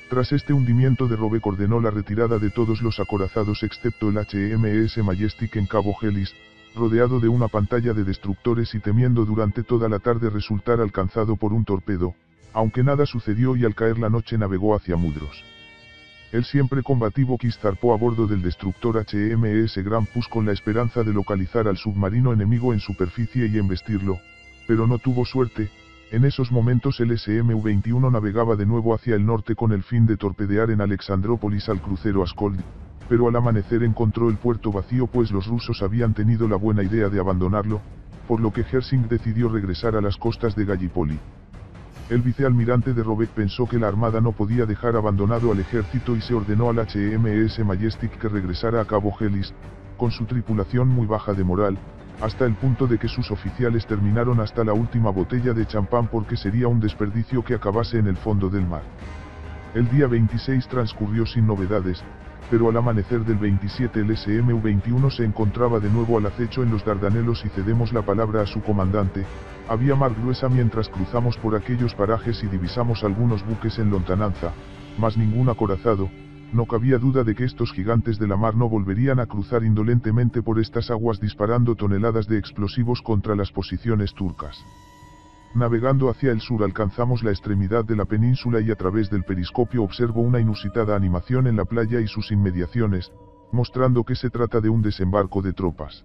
Tras este hundimiento de Robeck ordenó la retirada de todos los acorazados excepto el HMS Majestic en Cabo Helles, rodeado de una pantalla de destructores y temiendo durante toda la tarde resultar alcanzado por un torpedo, aunque nada sucedió y al caer la noche navegó hacia Mudros. El siempre combativo Kiss zarpó a bordo del destructor HMS Grand Puss con la esperanza de localizar al submarino enemigo en superficie y embestirlo, pero no tuvo suerte. En esos momentos el SMU-21 navegaba de nuevo hacia el norte con el fin de torpedear en Alexandrópolis al crucero Askold, pero al amanecer encontró el puerto vacío pues los rusos habían tenido la buena idea de abandonarlo, por lo que Hersing decidió regresar a las costas de Gallipoli. El vicealmirante de Robeck pensó que la armada no podía dejar abandonado al ejército y se ordenó al HMS Majestic que regresara a Cabo Helles, con su tripulación muy baja de moral, hasta el punto de que sus oficiales terminaron hasta la última botella de champán porque sería un desperdicio que acabase en el fondo del mar. El día 26 transcurrió sin novedades, pero al amanecer del 27 el SMU-21 se encontraba de nuevo al acecho en los Dardanelos y cedemos la palabra a su comandante. Había mar gruesa mientras cruzamos por aquellos parajes y divisamos algunos buques en lontananza, mas ningún acorazado. No cabía duda de que estos gigantes de la mar no volverían a cruzar indolentemente por estas aguas disparando toneladas de explosivos contra las posiciones turcas. Navegando hacia el sur alcanzamos la extremidad de la península y a través del periscopio observo una inusitada animación en la playa y sus inmediaciones, mostrando que se trata de un desembarco de tropas.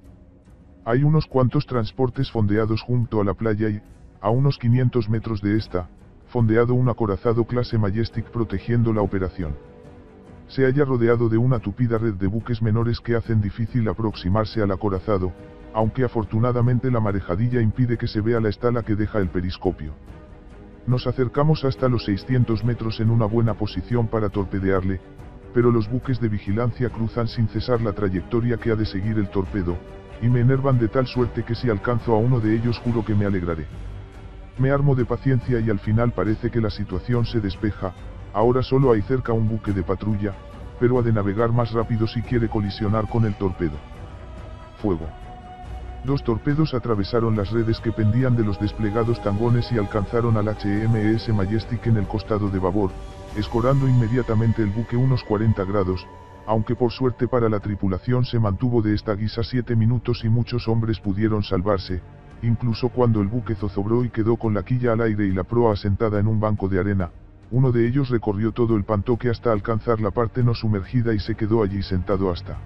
Hay unos cuantos transportes fondeados junto a la playa y, a unos 500 metros de esta, fondeado un acorazado clase Majestic protegiendo la operación. Se halla rodeado de una tupida red de buques menores que hacen difícil aproximarse al acorazado, aunque afortunadamente la marejadilla impide que se vea la estala que deja el periscopio. Nos acercamos hasta los 600 metros en una buena posición para torpedearle, pero los buques de vigilancia cruzan sin cesar la trayectoria que ha de seguir el torpedo, y me enervan de tal suerte que si alcanzo a uno de ellos juro que me alegraré. Me armo de paciencia y al final parece que la situación se despeja. Ahora solo hay cerca un buque de patrulla, pero ha de navegar más rápido si quiere colisionar con el torpedo. Fuego. 2 torpedos atravesaron las redes que pendían de los desplegados tangones y alcanzaron al HMS Majestic en el costado de babor, escorando inmediatamente el buque unos 40 grados, aunque por suerte para la tripulación se mantuvo de esta guisa 7 minutos y muchos hombres pudieron salvarse, incluso cuando el buque zozobró y quedó con la quilla al aire y la proa asentada en un banco de arena. Uno de ellos recorrió todo el pantoque hasta alcanzar la parte no sumergida y se quedó allí sentado hasta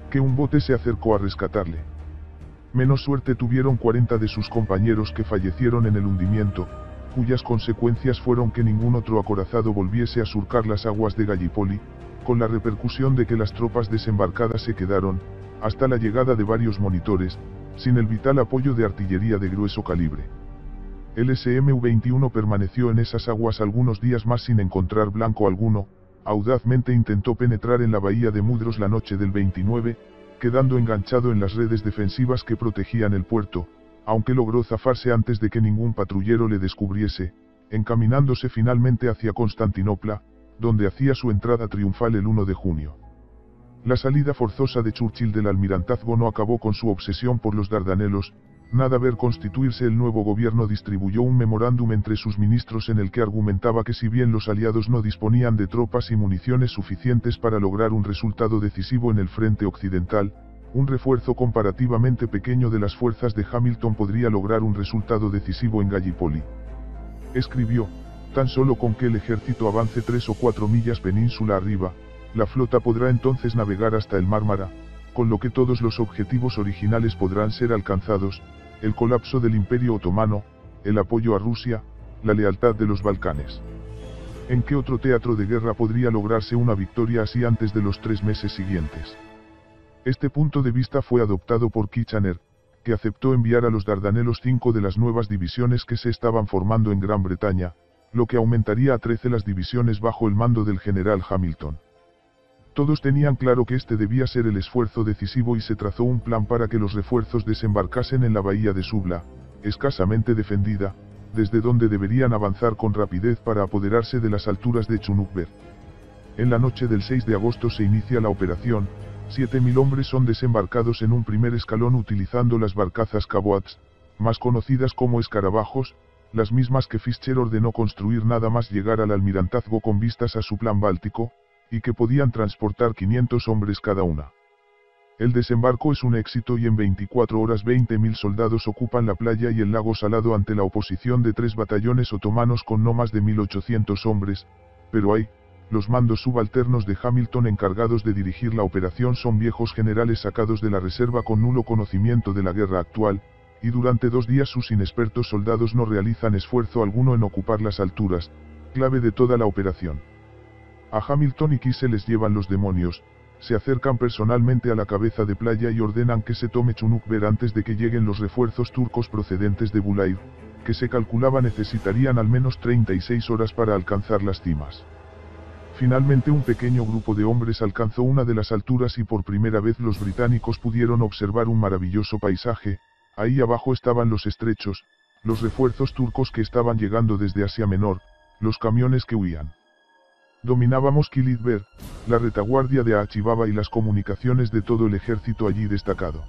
que un bote se acercó a rescatarle. Menos suerte tuvieron 40 de sus compañeros que fallecieron en el hundimiento, cuyas consecuencias fueron que ningún otro acorazado volviese a surcar las aguas de Gallipoli, con la repercusión de que las tropas desembarcadas se quedaron, hasta la llegada de varios monitores, sin el vital apoyo de artillería de grueso calibre. El SMU-21 permaneció en esas aguas algunos días más sin encontrar blanco alguno, audazmente intentó penetrar en la bahía de Mudros la noche del 29, quedando enganchado en las redes defensivas que protegían el puerto, aunque logró zafarse antes de que ningún patrullero le descubriese, encaminándose finalmente hacia Constantinopla, donde hacía su entrada triunfal el 1 de junio. La salida forzosa de Churchill del almirantazgo no acabó con su obsesión por los Dardanelos. Nada ver constituirse el nuevo gobierno distribuyó un memorándum entre sus ministros en el que argumentaba que si bien los aliados no disponían de tropas y municiones suficientes para lograr un resultado decisivo en el frente occidental, un refuerzo comparativamente pequeño de las fuerzas de Hamilton podría lograr un resultado decisivo en Gallipoli. Escribió, tan solo con que el ejército avance 3 o 4 millas península arriba, la flota podrá entonces navegar hasta el Mármara, con lo que todos los objetivos originales podrán ser alcanzados, el colapso del Imperio Otomano, el apoyo a Rusia, la lealtad de los Balcanes. ¿En qué otro teatro de guerra podría lograrse una victoria así antes de los 3 meses siguientes? Este punto de vista fue adoptado por Kitchener, que aceptó enviar a los Dardanelos 5 de las nuevas divisiones que se estaban formando en Gran Bretaña, lo que aumentaría a 13 las divisiones bajo el mando del general Hamilton. Todos tenían claro que este debía ser el esfuerzo decisivo y se trazó un plan para que los refuerzos desembarcasen en la bahía de Subla, escasamente defendida, desde donde deberían avanzar con rapidez para apoderarse de las alturas de Chunukber. En la noche del 6 de agosto se inicia la operación. 7.000 hombres son desembarcados en un primer escalón utilizando las barcazas Caboats, más conocidas como escarabajos, las mismas que Fischer ordenó construir nada más llegar al almirantazgo con vistas a su plan báltico, y que podían transportar 500 hombres cada una. El desembarco es un éxito y en 24 horas 20.000 soldados ocupan la playa y el lago Salado ante la oposición de 3 batallones otomanos con no más de 1.800 hombres, pero hay, los mandos subalternos de Hamilton encargados de dirigir la operación son viejos generales sacados de la reserva con nulo conocimiento de la guerra actual, y durante 2 días sus inexpertos soldados no realizan esfuerzo alguno en ocupar las alturas, clave de toda la operación. A Hamilton y Key se les llevan los demonios, se acercan personalmente a la cabeza de playa y ordenan que se tome Chunukber antes de que lleguen los refuerzos turcos procedentes de Bulayr, que se calculaba necesitarían al menos 36 horas para alcanzar las cimas. Finalmente un pequeño grupo de hombres alcanzó una de las alturas y por primera vez los británicos pudieron observar un maravilloso paisaje. Ahí abajo estaban los estrechos, los refuerzos turcos que estaban llegando desde Asia Menor, los camiones que huían. Dominábamos Kilitber, la retaguardia de Achibaba y las comunicaciones de todo el ejército allí destacado.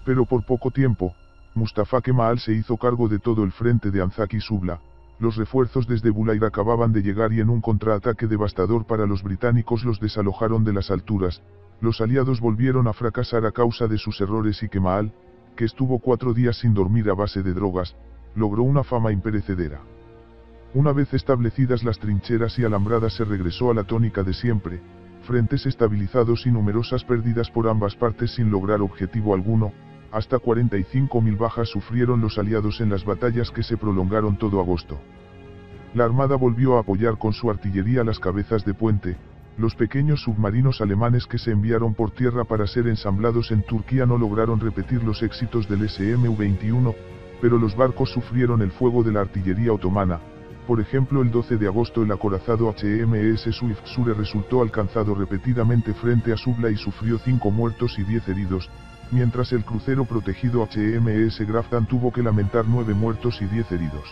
Pero por poco tiempo, Mustafa Kemal se hizo cargo de todo el frente de Anzak y Subla. Los refuerzos desde Bulayr acababan de llegar y en un contraataque devastador para los británicos los desalojaron de las alturas. Los aliados volvieron a fracasar a causa de sus errores y Kemal, que estuvo 4 días sin dormir a base de drogas, logró una fama imperecedera. Una vez establecidas las trincheras y alambradas se regresó a la tónica de siempre, frentes estabilizados y numerosas pérdidas por ambas partes sin lograr objetivo alguno. Hasta 45.000 bajas sufrieron los aliados en las batallas que se prolongaron todo agosto. La armada volvió a apoyar con su artillería las cabezas de puente. Los pequeños submarinos alemanes que se enviaron por tierra para ser ensamblados en Turquía no lograron repetir los éxitos del SMU-21, pero los barcos sufrieron el fuego de la artillería otomana. Por ejemplo, el 12 de agosto el acorazado HMS Swift Sure resultó alcanzado repetidamente frente a Subla y sufrió 5 muertos y 10 heridos, mientras el crucero protegido HMS Grafton tuvo que lamentar 9 muertos y 10 heridos.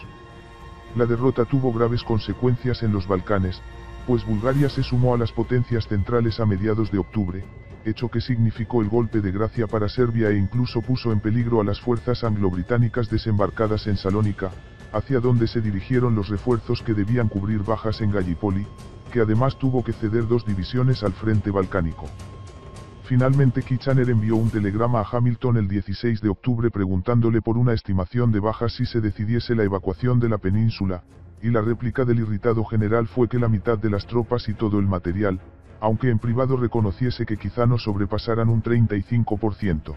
La derrota tuvo graves consecuencias en los Balcanes, pues Bulgaria se sumó a las potencias centrales a mediados de octubre, hecho que significó el golpe de gracia para Serbia e incluso puso en peligro a las fuerzas anglo-británicas desembarcadas en Salónica, hacia donde se dirigieron los refuerzos que debían cubrir bajas en Gallipoli, que además tuvo que ceder 2 divisiones al frente balcánico. Finalmente Kitchener envió un telegrama a Hamilton el 16 de octubre preguntándole por una estimación de bajas si se decidiese la evacuación de la península, y la réplica del irritado general fue que la mitad de las tropas y todo el material, aunque en privado reconociese que quizá no sobrepasaran un 35%.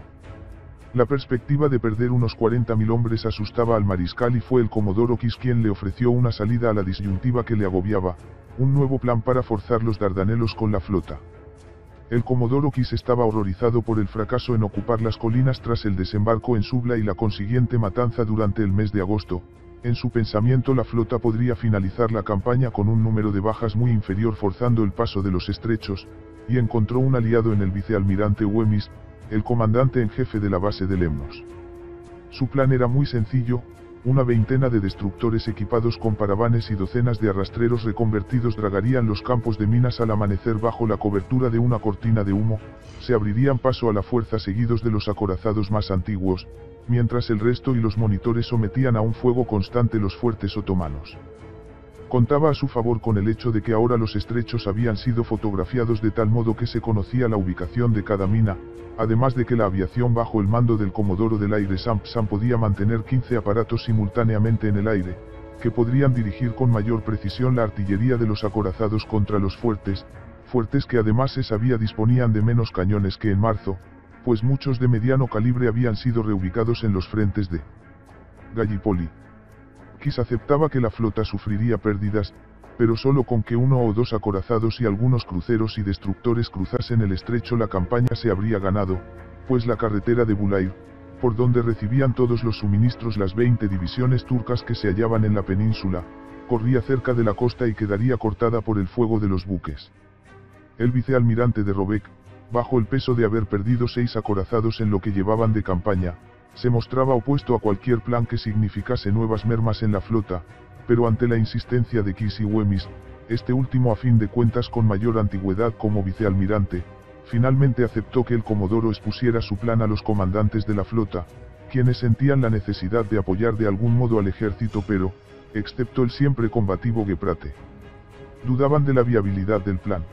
La perspectiva de perder unos 40.000 hombres asustaba al mariscal y fue el comodoro Kiss quien le ofreció una salida a la disyuntiva que le agobiaba, un nuevo plan para forzar los Dardanelos con la flota. El comodoro Kiss estaba horrorizado por el fracaso en ocupar las colinas tras el desembarco en Subla y la consiguiente matanza durante el mes de agosto. En su pensamiento la flota podría finalizar la campaña con un número de bajas muy inferior forzando el paso de los estrechos, y encontró un aliado en el vicealmirante Wemyss, el comandante en jefe de la base de Lemnos. Su plan era muy sencillo. Una veintena de destructores equipados con paravanes y docenas de arrastreros reconvertidos dragarían los campos de minas al amanecer bajo la cobertura de una cortina de humo, se abrirían paso a la fuerza seguidos de los acorazados más antiguos, mientras el resto y los monitores sometían a un fuego constante los fuertes otomanos. Contaba a su favor con el hecho de que ahora los estrechos habían sido fotografiados de tal modo que se conocía la ubicación de cada mina, además de que la aviación bajo el mando del Comodoro del Aire Sampson podía mantener 15 aparatos simultáneamente en el aire, que podrían dirigir con mayor precisión la artillería de los acorazados contra los fuertes que además se sabía disponían de menos cañones que en marzo, pues muchos de mediano calibre habían sido reubicados en los frentes de Gallipoli. Kiss aceptaba que la flota sufriría pérdidas, pero solo con que uno o dos acorazados y algunos cruceros y destructores cruzasen el estrecho la campaña se habría ganado, pues la carretera de Bulair, por donde recibían todos los suministros las 20 divisiones turcas que se hallaban en la península, corría cerca de la costa y quedaría cortada por el fuego de los buques. El vicealmirante de Robeck, bajo el peso de haber perdido 6 acorazados en lo que llevaban de campaña, se mostraba opuesto a cualquier plan que significase nuevas mermas en la flota, pero ante la insistencia de Keyes y Wemyss, este último a fin de cuentas con mayor antigüedad como vicealmirante, finalmente aceptó que el comodoro expusiera su plan a los comandantes de la flota, quienes sentían la necesidad de apoyar de algún modo al ejército pero, excepto el siempre combativo Geprate, dudaban de la viabilidad del plan.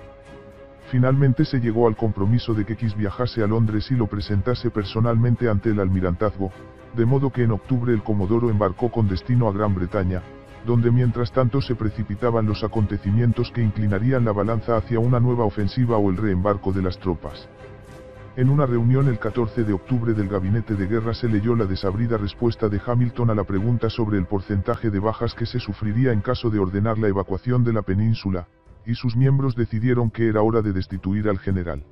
Finalmente se llegó al compromiso de que Keyes viajase a Londres y lo presentase personalmente ante el almirantazgo, de modo que en octubre el comodoro embarcó con destino a Gran Bretaña, donde mientras tanto se precipitaban los acontecimientos que inclinarían la balanza hacia una nueva ofensiva o el reembarco de las tropas. En una reunión el 14 de octubre del gabinete de guerra se leyó la desabrida respuesta de Hamilton a la pregunta sobre el porcentaje de bajas que se sufriría en caso de ordenar la evacuación de la península, y sus miembros decidieron que era hora de destituir al general.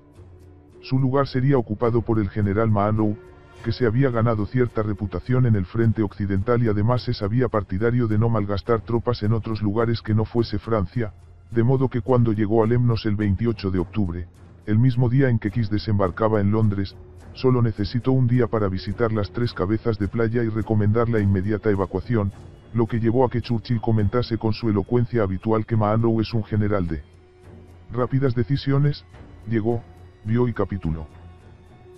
Su lugar sería ocupado por el general Mahon, que se había ganado cierta reputación en el frente occidental y además se sabía partidario de no malgastar tropas en otros lugares que no fuese Francia, de modo que cuando llegó a Lemnos el 28 de octubre, el mismo día en que Keyes desembarcaba en Londres, solo necesitó un día para visitar las 3 cabezas de playa y recomendar la inmediata evacuación, lo que llevó a que Churchill comentase con su elocuencia habitual que Mahon es un general de rápidas decisiones. Llegó, vio y capituló.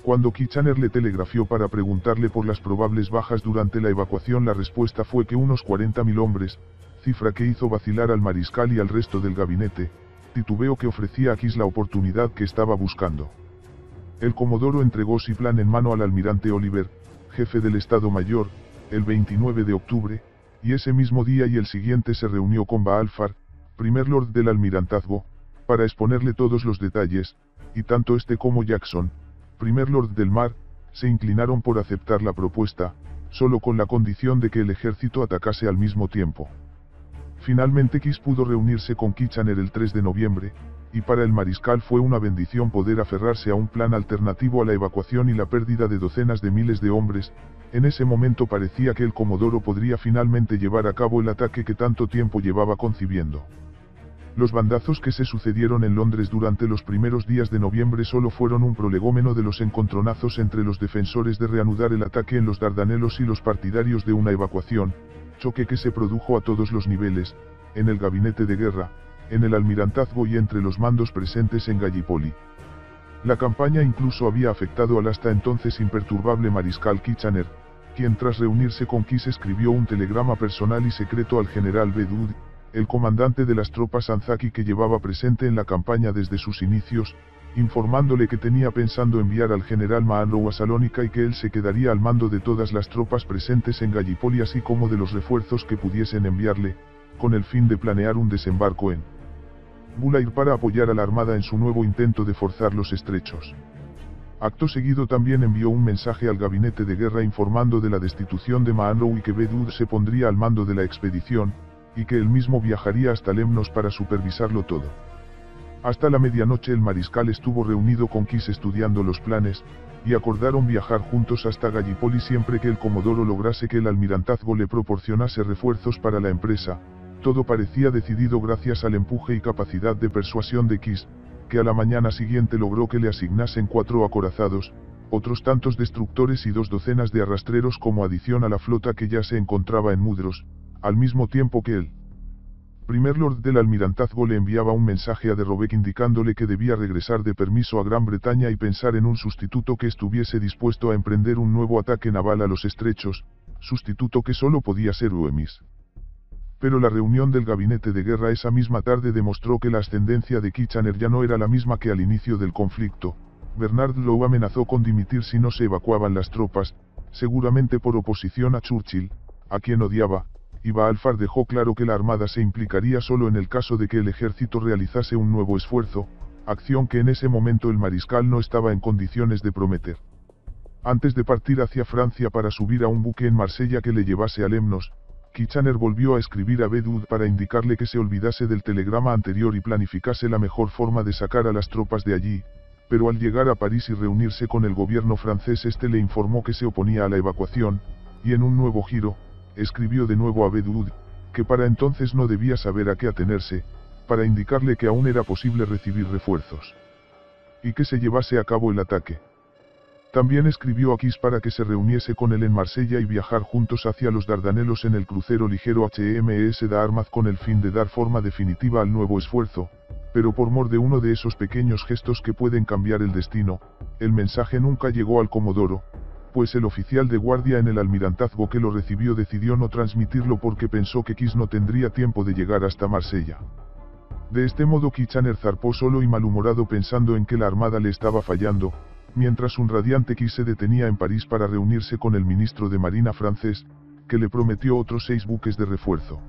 Cuando Kitchener le telegrafió para preguntarle por las probables bajas durante la evacuación, la respuesta fue que unos 40.000 hombres, cifra que hizo vacilar al mariscal y al resto del gabinete, titubeo que ofrecía a Keyes la oportunidad que estaba buscando. El comodoro entregó su plan en mano al almirante Oliver, jefe del Estado Mayor, el 29 de octubre, y ese mismo día y el siguiente se reunió con Balfour, primer lord del almirantazgo, para exponerle todos los detalles, y tanto este como Jackson, primer lord del mar, se inclinaron por aceptar la propuesta, solo con la condición de que el ejército atacase al mismo tiempo. Finalmente Keyes pudo reunirse con Kitchener el 3 de noviembre, y para el mariscal fue una bendición poder aferrarse a un plan alternativo a la evacuación y la pérdida de docenas de miles de hombres. En ese momento parecía que el comodoro podría finalmente llevar a cabo el ataque que tanto tiempo llevaba concibiendo. Los bandazos que se sucedieron en Londres durante los primeros días de noviembre solo fueron un prolegómeno de los encontronazos entre los defensores de reanudar el ataque en los Dardanelos y los partidarios de una evacuación, choque que se produjo a todos los niveles, en el gabinete de guerra, en el almirantazgo y entre los mandos presentes en Gallipoli. La campaña incluso había afectado al hasta entonces imperturbable mariscal Kitchener, quien tras reunirse con Keyes escribió un telegrama personal y secreto al general Bedud, el comandante de las tropas Anzaki que llevaba presente en la campaña desde sus inicios, informándole que tenía pensando enviar al general Mahon a Salónica y que él se quedaría al mando de todas las tropas presentes en Gallipoli así como de los refuerzos que pudiesen enviarle, con el fin de planear un desembarco en Bulair para apoyar a la armada en su nuevo intento de forzar los estrechos. Acto seguido también envió un mensaje al gabinete de guerra informando de la destitución de Mahon y que Bedud se pondría al mando de la expedición, y que él mismo viajaría hasta Lemnos para supervisarlo todo. Hasta la medianoche el mariscal estuvo reunido con Keyes estudiando los planes, y acordaron viajar juntos hasta Gallipoli siempre que el comodoro lograse que el almirantazgo le proporcionase refuerzos para la empresa. Todo parecía decidido gracias al empuje y capacidad de persuasión de Keyes, que a la mañana siguiente logró que le asignasen 4 acorazados, otros tantos destructores y 2 docenas de arrastreros como adición a la flota que ya se encontraba en Mudros, al mismo tiempo que el primer lord del almirantazgo le enviaba un mensaje a de Robeck indicándole que debía regresar de permiso a Gran Bretaña y pensar en un sustituto que estuviese dispuesto a emprender un nuevo ataque naval a los estrechos, sustituto que solo podía ser Wemyss. Pero la reunión del gabinete de guerra esa misma tarde demostró que la ascendencia de Kitchener ya no era la misma que al inicio del conflicto. Bernard Lowe amenazó con dimitir si no se evacuaban las tropas, seguramente por oposición a Churchill, a quien odiaba, y Balfour dejó claro que la armada se implicaría solo en el caso de que el ejército realizase un nuevo esfuerzo, acción que en ese momento el mariscal no estaba en condiciones de prometer. Antes de partir hacia Francia para subir a un buque en Marsella que le llevase a Lemnos, Kitchener volvió a escribir a Beddoes para indicarle que se olvidase del telegrama anterior y planificase la mejor forma de sacar a las tropas de allí, pero al llegar a París y reunirse con el gobierno francés este le informó que se oponía a la evacuación, y en un nuevo giro, escribió de nuevo a Beddoes, que para entonces no debía saber a qué atenerse, para indicarle que aún era posible recibir refuerzos. Y que se llevase a cabo el ataque. También escribió a Kiss para que se reuniese con él en Marsella y viajar juntos hacia los Dardanelos en el crucero ligero HMS Dartmouth con el fin de dar forma definitiva al nuevo esfuerzo, pero por mor de uno de esos pequeños gestos que pueden cambiar el destino, el mensaje nunca llegó al Comodoro, pues el oficial de guardia en el almirantazgo que lo recibió decidió no transmitirlo porque pensó que Kiss no tendría tiempo de llegar hasta Marsella. De este modo Kitchener zarpó solo y malhumorado pensando en que la armada le estaba fallando, mientras un radiante Kiss se detenía en París para reunirse con el ministro de Marina francés, que le prometió otros 6 buques de refuerzo.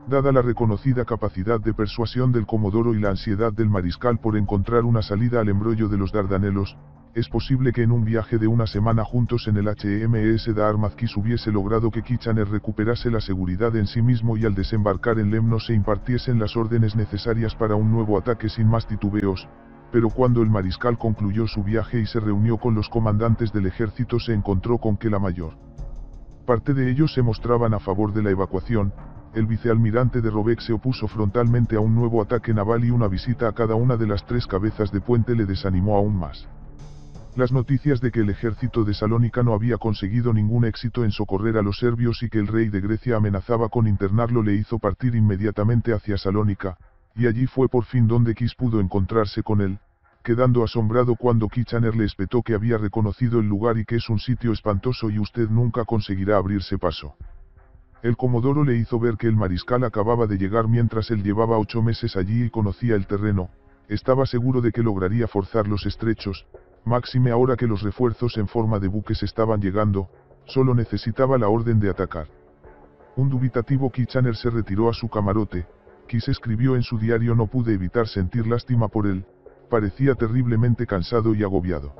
Dada la reconocida capacidad de persuasión del Comodoro y la ansiedad del mariscal por encontrar una salida al embrollo de los Dardanelos, es posible que en un viaje de una semana juntos en el HMS Dartmouth Kiss hubiese logrado que Kitchener recuperase la seguridad en sí mismo y al desembarcar en Lemnos se impartiesen las órdenes necesarias para un nuevo ataque sin más titubeos, pero cuando el mariscal concluyó su viaje y se reunió con los comandantes del ejército se encontró con que la mayor parte de ellos se mostraban a favor de la evacuación. El vicealmirante de Robeck se opuso frontalmente a un nuevo ataque naval y una visita a cada una de las 3 cabezas de puente le desanimó aún más. Las noticias de que el ejército de Salónica no había conseguido ningún éxito en socorrer a los serbios y que el rey de Grecia amenazaba con internarlo le hizo partir inmediatamente hacia Salónica, y allí fue por fin donde Kiss pudo encontrarse con él, quedando asombrado cuando Kitchener le espetó que había reconocido el lugar y que es un sitio espantoso y usted nunca conseguirá abrirse paso. El Comodoro le hizo ver que el mariscal acababa de llegar mientras él llevaba 8 meses allí y conocía el terreno, estaba seguro de que lograría forzar los estrechos, máxime ahora que los refuerzos en forma de buques estaban llegando, solo necesitaba la orden de atacar. Un dubitativo Kitchener se retiró a su camarote. Kiss escribió en su diario: no pude evitar sentir lástima por él, parecía terriblemente cansado y agobiado.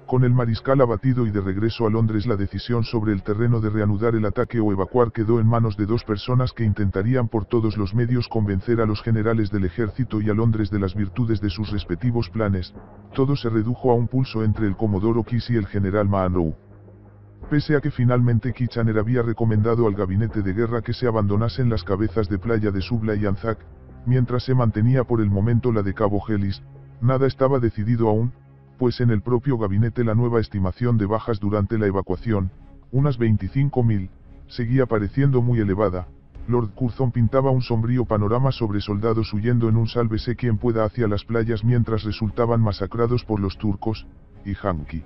Con el mariscal abatido y de regreso a Londres la decisión sobre el terreno de reanudar el ataque o evacuar quedó en manos de 2 personas que intentarían por todos los medios convencer a los generales del ejército y a Londres de las virtudes de sus respectivos planes. Todo se redujo a un pulso entre el Comodoro Kiss y el general Monroe. Pese a que finalmente Kitchener había recomendado al gabinete de guerra que se abandonasen las cabezas de playa de Suvla y Anzac, mientras se mantenía por el momento la de Cabo Helles, nada estaba decidido aún, pues en el propio gabinete la nueva estimación de bajas durante la evacuación, unas 25.000, seguía pareciendo muy elevada. Lord Curzon pintaba un sombrío panorama sobre soldados huyendo en un sálvese quien pueda hacia las playas mientras resultaban masacrados por los turcos, y Hankey,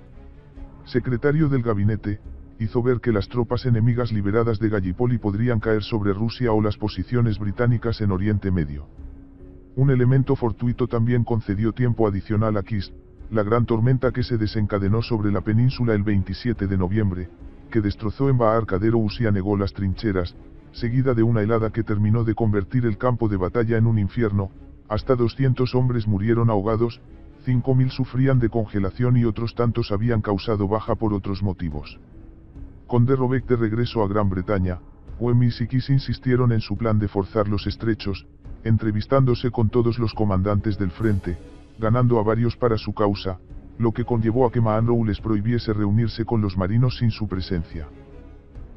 secretario del gabinete, hizo ver que las tropas enemigas liberadas de Gallipoli podrían caer sobre Rusia o las posiciones británicas en Oriente Medio. Un elemento fortuito también concedió tiempo adicional a Kiss, la gran tormenta que se desencadenó sobre la península el 27 de noviembre, que destrozó Embarcadero y anegó las trincheras, seguida de una helada que terminó de convertir el campo de batalla en un infierno. Hasta 200 hombres murieron ahogados, 5.000 sufrían de congelación y otros tantos habían causado baja por otros motivos. Con de Robeck de regreso a Gran Bretaña, Wemyss y Kiss insistieron en su plan de forzar los estrechos, entrevistándose con todos los comandantes del frente, ganando a varios para su causa, lo que conllevó a que Monroe les prohibiese reunirse con los marinos sin su presencia.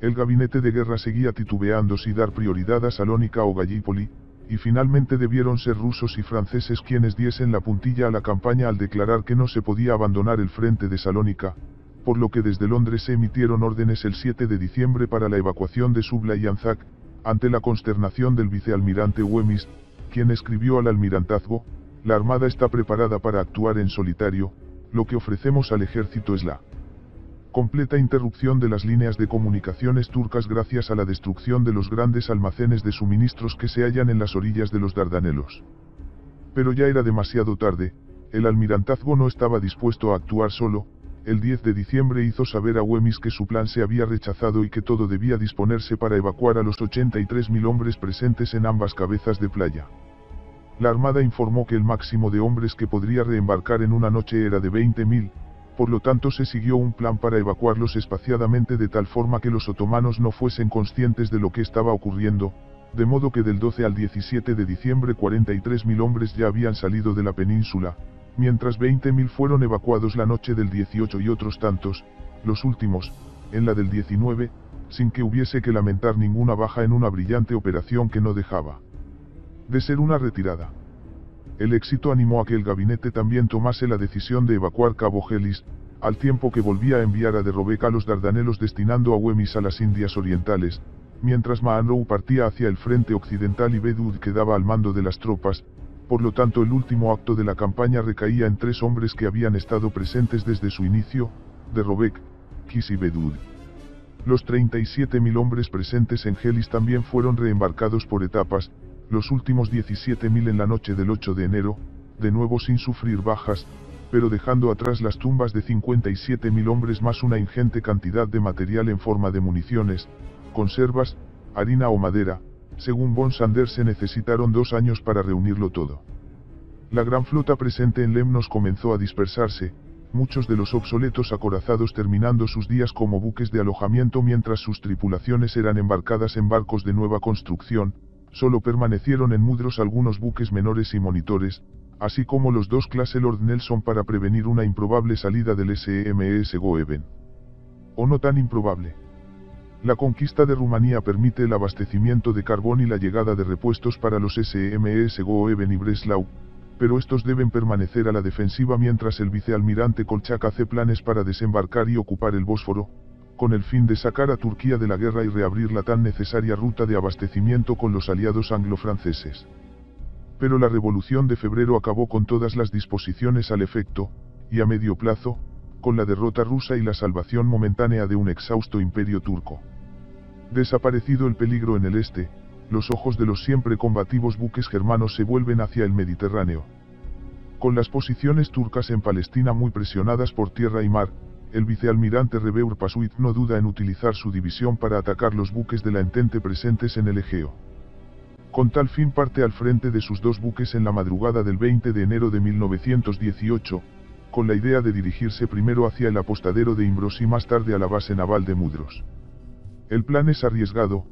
El gabinete de guerra seguía titubeando si dar prioridad a Salónica o Gallipoli, y finalmente debieron ser rusos y franceses quienes diesen la puntilla a la campaña al declarar que no se podía abandonar el frente de Salónica, por lo que desde Londres se emitieron órdenes el 7 de diciembre para la evacuación de Suvla y Anzac, ante la consternación del vicealmirante Wemyss, quien escribió al almirantazgo: la armada está preparada para actuar en solitario, lo que ofrecemos al ejército es la completa interrupción de las líneas de comunicaciones turcas gracias a la destrucción de los grandes almacenes de suministros que se hallan en las orillas de los Dardanelos. Pero ya era demasiado tarde, el almirantazgo no estaba dispuesto a actuar solo. El 10 de diciembre hizo saber a Wemyss que su plan se había rechazado y que todo debía disponerse para evacuar a los 83.000 hombres presentes en ambas cabezas de playa. La armada informó que el máximo de hombres que podría reembarcar en una noche era de 20.000, Por lo tanto se siguió un plan para evacuarlos espaciadamente de tal forma que los otomanos no fuesen conscientes de lo que estaba ocurriendo, de modo que del 12 al 17 de diciembre 43.000 hombres ya habían salido de la península, mientras 20.000 fueron evacuados la noche del 18 y otros tantos, los últimos, en la del 19, sin que hubiese que lamentar ninguna baja en una brillante operación que no dejaba de ser una retirada. El éxito animó a que el gabinete también tomase la decisión de evacuar Cabo Gelis, al tiempo que volvía a enviar a de Robeck a los Dardanelos destinando a Güemes a las Indias Orientales, mientras Monroe partía hacia el frente occidental y Beddoes quedaba al mando de las tropas. Por lo tanto el último acto de la campaña recaía en 3 hombres que habían estado presentes desde su inicio, de Robeck, Keyes y Beddoes. Los 37.000 hombres presentes en Gelis también fueron reembarcados por etapas, los últimos 17.000 en la noche del 8 de enero, de nuevo sin sufrir bajas, pero dejando atrás las tumbas de 57.000 hombres más una ingente cantidad de material en forma de municiones, conservas, harina o madera. Según von Sanders se necesitaron 2 años para reunirlo todo. La gran flota presente en Lemnos comenzó a dispersarse, muchos de los obsoletos acorazados terminando sus días como buques de alojamiento mientras sus tripulaciones eran embarcadas en barcos de nueva construcción. Solo permanecieron en Mudros algunos buques menores y monitores, así como los 2 clase Lord Nelson para prevenir una improbable salida del SMS Goeben. O no tan improbable. La conquista de Rumanía permite el abastecimiento de carbón y la llegada de repuestos para los SMS Goeben y Breslau, pero estos deben permanecer a la defensiva mientras el vicealmirante Kolchak hace planes para desembarcar y ocupar el Bósforo, con el fin de sacar a Turquía de la guerra y reabrir la tan necesaria ruta de abastecimiento con los aliados anglo-franceses. Pero la Revolución de Febrero acabó con todas las disposiciones al efecto, y a medio plazo, con la derrota rusa y la salvación momentánea de un exhausto imperio turco. Desaparecido el peligro en el este, los ojos de los siempre combativos buques germanos se vuelven hacia el Mediterráneo. Con las posiciones turcas en Palestina muy presionadas por tierra y mar, el vicealmirante Rebeur Pasuit no duda en utilizar su división para atacar los buques de la Entente presentes en el Egeo. Con tal fin parte al frente de sus 2 buques en la madrugada del 20 de enero de 1918, con la idea de dirigirse primero hacia el apostadero de Imbros y más tarde a la base naval de Mudros. El plan es arriesgado,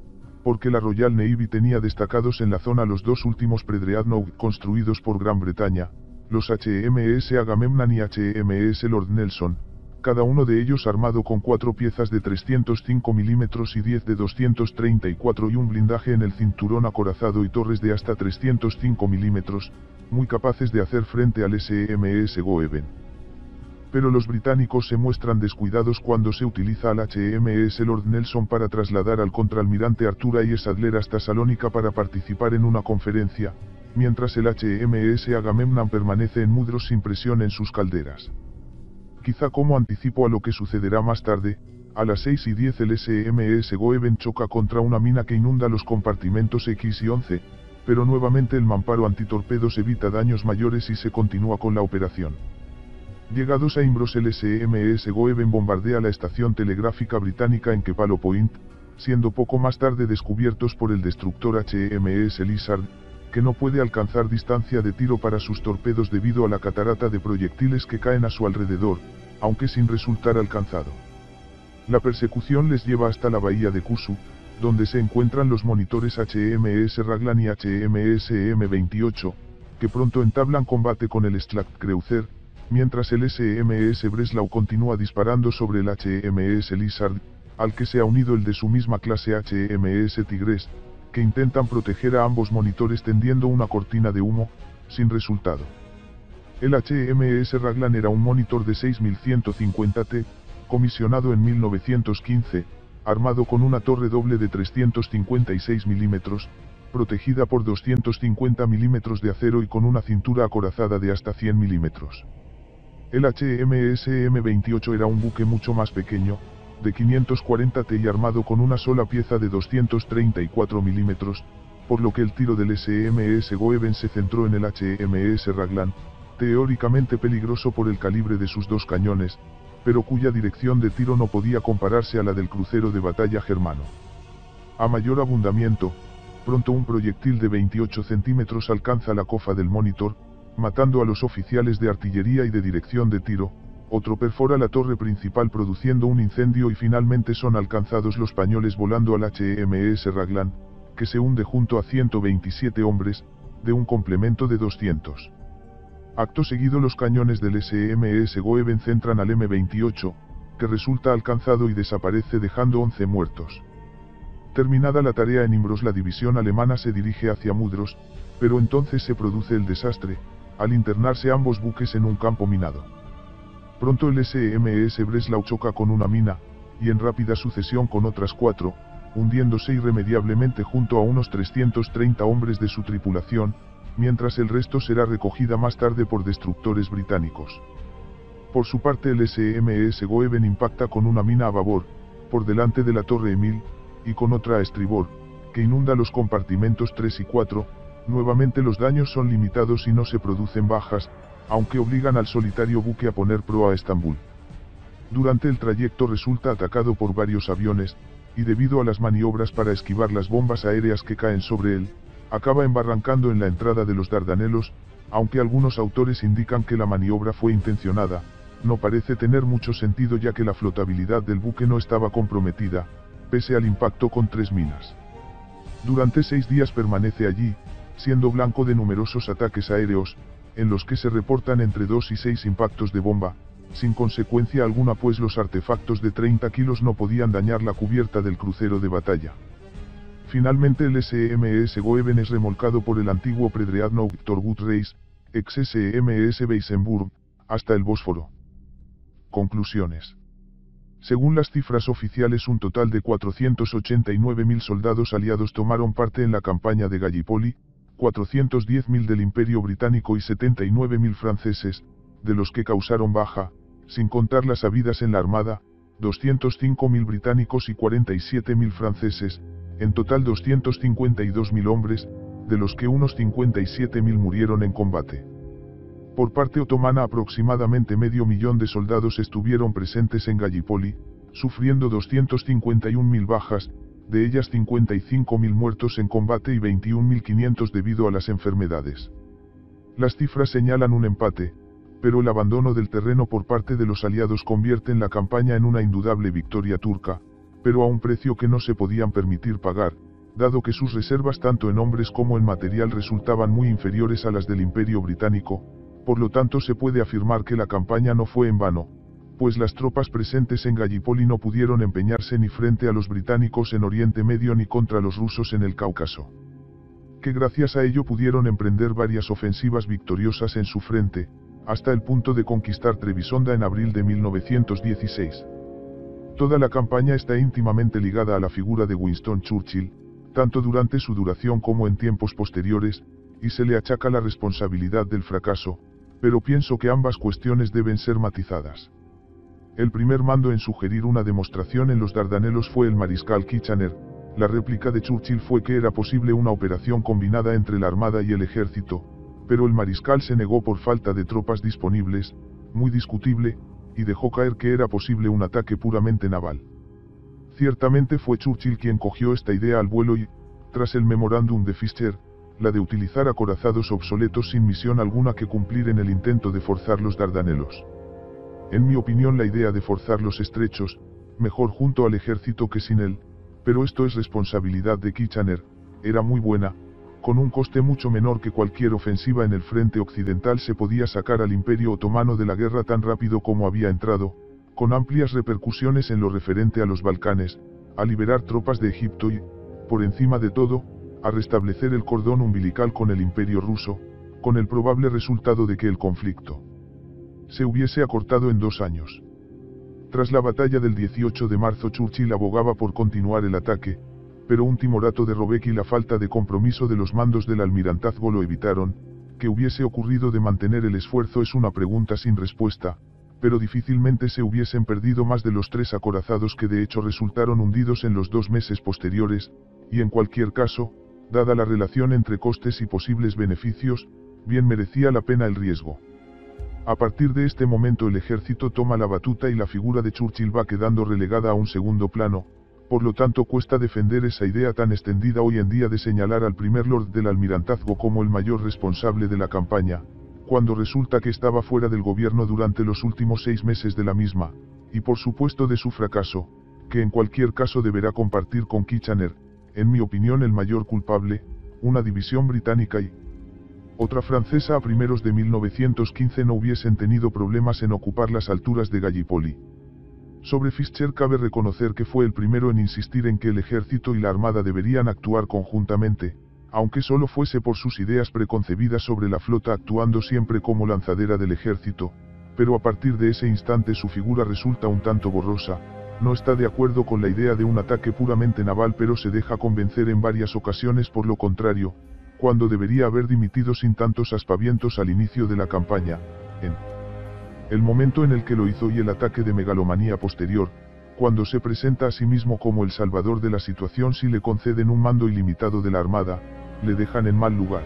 porque la Royal Navy tenía destacados en la zona los 2 últimos Predreadnought construidos por Gran Bretaña, los HMS Agamemnon y HMS Lord Nelson, cada uno de ellos armado con 4 piezas de 305 mm y 10 de 234 y un blindaje en el cinturón acorazado y torres de hasta 305 mm, muy capaces de hacer frente al SMS Goeben. Pero los británicos se muestran descuidados cuando se utiliza al HMS Lord Nelson para trasladar al contraalmirante Arthur A. Sadler hasta Salónica para participar en una conferencia, mientras el HMS Agamemnon permanece en Mudros sin presión en sus calderas. Quizá como anticipo a lo que sucederá más tarde, a las 6:10 el SMS Goeben choca contra una mina que inunda los compartimentos X y 11, pero nuevamente el mamparo antitorpedos evita daños mayores y se continúa con la operación. Llegados a Imbros el SMS Goeben bombardea la estación telegráfica británica en Kepalo Point, siendo poco más tarde descubiertos por el destructor HMS Lizard, que no puede alcanzar distancia de tiro para sus torpedos debido a la catarata de proyectiles que caen a su alrededor, aunque sin resultar alcanzado. La persecución les lleva hasta la bahía de Kusu, donde se encuentran los monitores HMS Raglan y HMS M28, que pronto entablan combate con el Schlachtkreutzer, mientras el SMS Breslau continúa disparando sobre el HMS Lizard, al que se ha unido el de su misma clase HMS Tigres, que intentan proteger a ambos monitores tendiendo una cortina de humo, sin resultado. El HMS Raglan era un monitor de 6150 T, comisionado en 1915, armado con una torre doble de 356 mm, protegida por 250 mm de acero y con una cintura acorazada de hasta 100 mm. El HMS M28 era un buque mucho más pequeño, de 540 T y armado con una sola pieza de 234 mm, por lo que el tiro del SMS Goeben se centró en el HMS Raglan, teóricamente peligroso por el calibre de sus 2 cañones, pero cuya dirección de tiro no podía compararse a la del crucero de batalla germano. A mayor abundamiento, pronto un proyectil de 28 centímetros alcanza la cofa del monitor, matando a los oficiales de artillería y de dirección de tiro, otro perfora la torre principal produciendo un incendio y finalmente son alcanzados los españoles volando al HMS Raglan, que se hunde junto a 127 hombres, de un complemento de 200. Acto seguido los cañones del SMS Goeben centran al M-28, que resulta alcanzado y desaparece dejando 11 muertos. Terminada la tarea en Imbros, la división alemana se dirige hacia Mudros, pero entonces se produce el desastre, al internarse ambos buques en un campo minado. Pronto el SMS Breslau choca con una mina, y en rápida sucesión con otras 4, hundiéndose irremediablemente junto a unos 330 hombres de su tripulación, mientras el resto será recogida más tarde por destructores británicos. Por su parte el SMS Goeben impacta con una mina a babor, por delante de la torre Emil, y con otra a estribor, que inunda los compartimentos 3 y 4, nuevamente los daños son limitados y no se producen bajas, aunque obligan al solitario buque a poner proa a Estambul. Durante el trayecto resulta atacado por varios aviones, y debido a las maniobras para esquivar las bombas aéreas que caen sobre él, acaba embarrancando en la entrada de los Dardanelos, aunque algunos autores indican que la maniobra fue intencionada, no parece tener mucho sentido ya que la flotabilidad del buque no estaba comprometida, pese al impacto con 3 minas. Durante 6 días permanece allí, siendo blanco de numerosos ataques aéreos, en los que se reportan entre 2 y 6 impactos de bomba, sin consecuencia alguna pues los artefactos de 30 kilos no podían dañar la cubierta del crucero de batalla. Finalmente el SMS Goeben es remolcado por el antiguo Predreadnought Victor Reis, ex SMS Weissenburg, hasta el Bósforo. Conclusiones. Según las cifras oficiales, un total de 489.000 soldados aliados tomaron parte en la campaña de Gallipoli, 410.000 del Imperio Británico y 79.000 franceses, de los que causaron baja, sin contar las habidas en la armada, 205.000 británicos y 47.000 franceses, en total 252.000 hombres, de los que unos 57.000 murieron en combate. Por parte otomana aproximadamente 500.000 de soldados estuvieron presentes en Gallipoli, sufriendo 251.000 bajas, de ellas 55.000 muertos en combate y 21.500 debido a las enfermedades. Las cifras señalan un empate, pero el abandono del terreno por parte de los aliados convierte la campaña en una indudable victoria turca, pero a un precio que no se podían permitir pagar, dado que sus reservas tanto en hombres como en material resultaban muy inferiores a las del Imperio Británico. Por lo tanto se puede afirmar que la campaña no fue en vano, pues las tropas presentes en Gallipoli no pudieron empeñarse ni frente a los británicos en Oriente Medio ni contra los rusos en el Cáucaso. Que gracias a ello pudieron emprender varias ofensivas victoriosas en su frente, hasta el punto de conquistar Trebisonda en abril de 1916. Toda la campaña está íntimamente ligada a la figura de Winston Churchill, tanto durante su duración como en tiempos posteriores, y se le achaca la responsabilidad del fracaso, pero pienso que ambas cuestiones deben ser matizadas. El primer mando en sugerir una demostración en los Dardanelos fue el mariscal Kitchener. La réplica de Churchill fue que era posible una operación combinada entre la armada y el ejército, pero el mariscal se negó por falta de tropas disponibles, muy discutible, y dejó caer que era posible un ataque puramente naval. Ciertamente fue Churchill quien cogió esta idea al vuelo y, tras el memorándum de Fischer, la de utilizar acorazados obsoletos sin misión alguna que cumplir en el intento de forzar los Dardanelos. En mi opinión la idea de forzar los estrechos, mejor junto al ejército que sin él, pero esto es responsabilidad de Kitchener, era muy buena, con un coste mucho menor que cualquier ofensiva en el frente occidental se podía sacar al Imperio Otomano de la guerra tan rápido como había entrado, con amplias repercusiones en lo referente a los Balcanes, a liberar tropas de Egipto y, por encima de todo, a restablecer el cordón umbilical con el Imperio ruso, con el probable resultado de que el conflicto se hubiese acortado en 2 años. Tras la batalla del 18 de marzo Churchill abogaba por continuar el ataque, pero un timorato de Robeck y la falta de compromiso de los mandos del almirantazgo lo evitaron. ¿Qué hubiese ocurrido de mantener el esfuerzo? Es una pregunta sin respuesta, pero difícilmente se hubiesen perdido más de los 3 acorazados que de hecho resultaron hundidos en los 2 meses posteriores, y en cualquier caso, dada la relación entre costes y posibles beneficios, bien merecía la pena el riesgo. A partir de este momento el ejército toma la batuta y la figura de Churchill va quedando relegada a un segundo plano, por lo tanto cuesta defender esa idea tan extendida hoy en día de señalar al primer lord del almirantazgo como el mayor responsable de la campaña, cuando resulta que estaba fuera del gobierno durante los últimos 6 meses de la misma, y por supuesto de su fracaso, que en cualquier caso deberá compartir con Kitchener, en mi opinión el mayor culpable, una división británica y otra francesa a primeros de 1915 no hubiesen tenido problemas en ocupar las alturas de Gallipoli. Sobre Fischer cabe reconocer que fue el primero en insistir en que el ejército y la armada deberían actuar conjuntamente, aunque solo fuese por sus ideas preconcebidas sobre la flota actuando siempre como lanzadera del ejército, pero a partir de ese instante su figura resulta un tanto borrosa, no está de acuerdo con la idea de un ataque puramente naval pero se deja convencer en varias ocasiones por lo contrario, cuando debería haber dimitido sin tantos aspavientos al inicio de la campaña, en el momento en el que lo hizo y el ataque de megalomanía posterior, cuando se presenta a sí mismo como el salvador de la situación si le conceden un mando ilimitado de la armada, le dejan en mal lugar.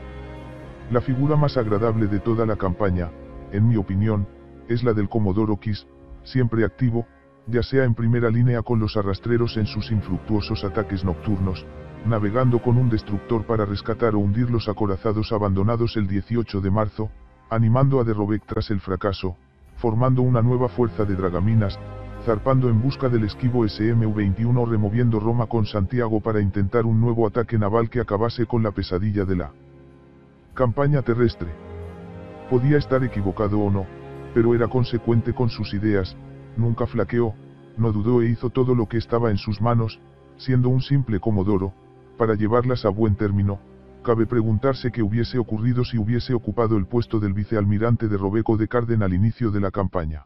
La figura más agradable de toda la campaña, en mi opinión, es la del Comodoro Kiss, siempre activo, ya sea en primera línea con los arrastreros en sus infructuosos ataques nocturnos, navegando con un destructor para rescatar o hundir los acorazados abandonados el 18 de marzo, animando a de Robeck tras el fracaso, formando una nueva fuerza de dragaminas, zarpando en busca del esquivo SMV-21 removiendo Roma con Santiago para intentar un nuevo ataque naval que acabase con la pesadilla de la campaña terrestre. Podía estar equivocado o no, pero era consecuente con sus ideas, nunca flaqueó, no dudó e hizo todo lo que estaba en sus manos, siendo un simple comodoro, para llevarlas a buen término. Cabe preguntarse qué hubiese ocurrido si hubiese ocupado el puesto del vicealmirante de Robeck o de Carden al inicio de la campaña.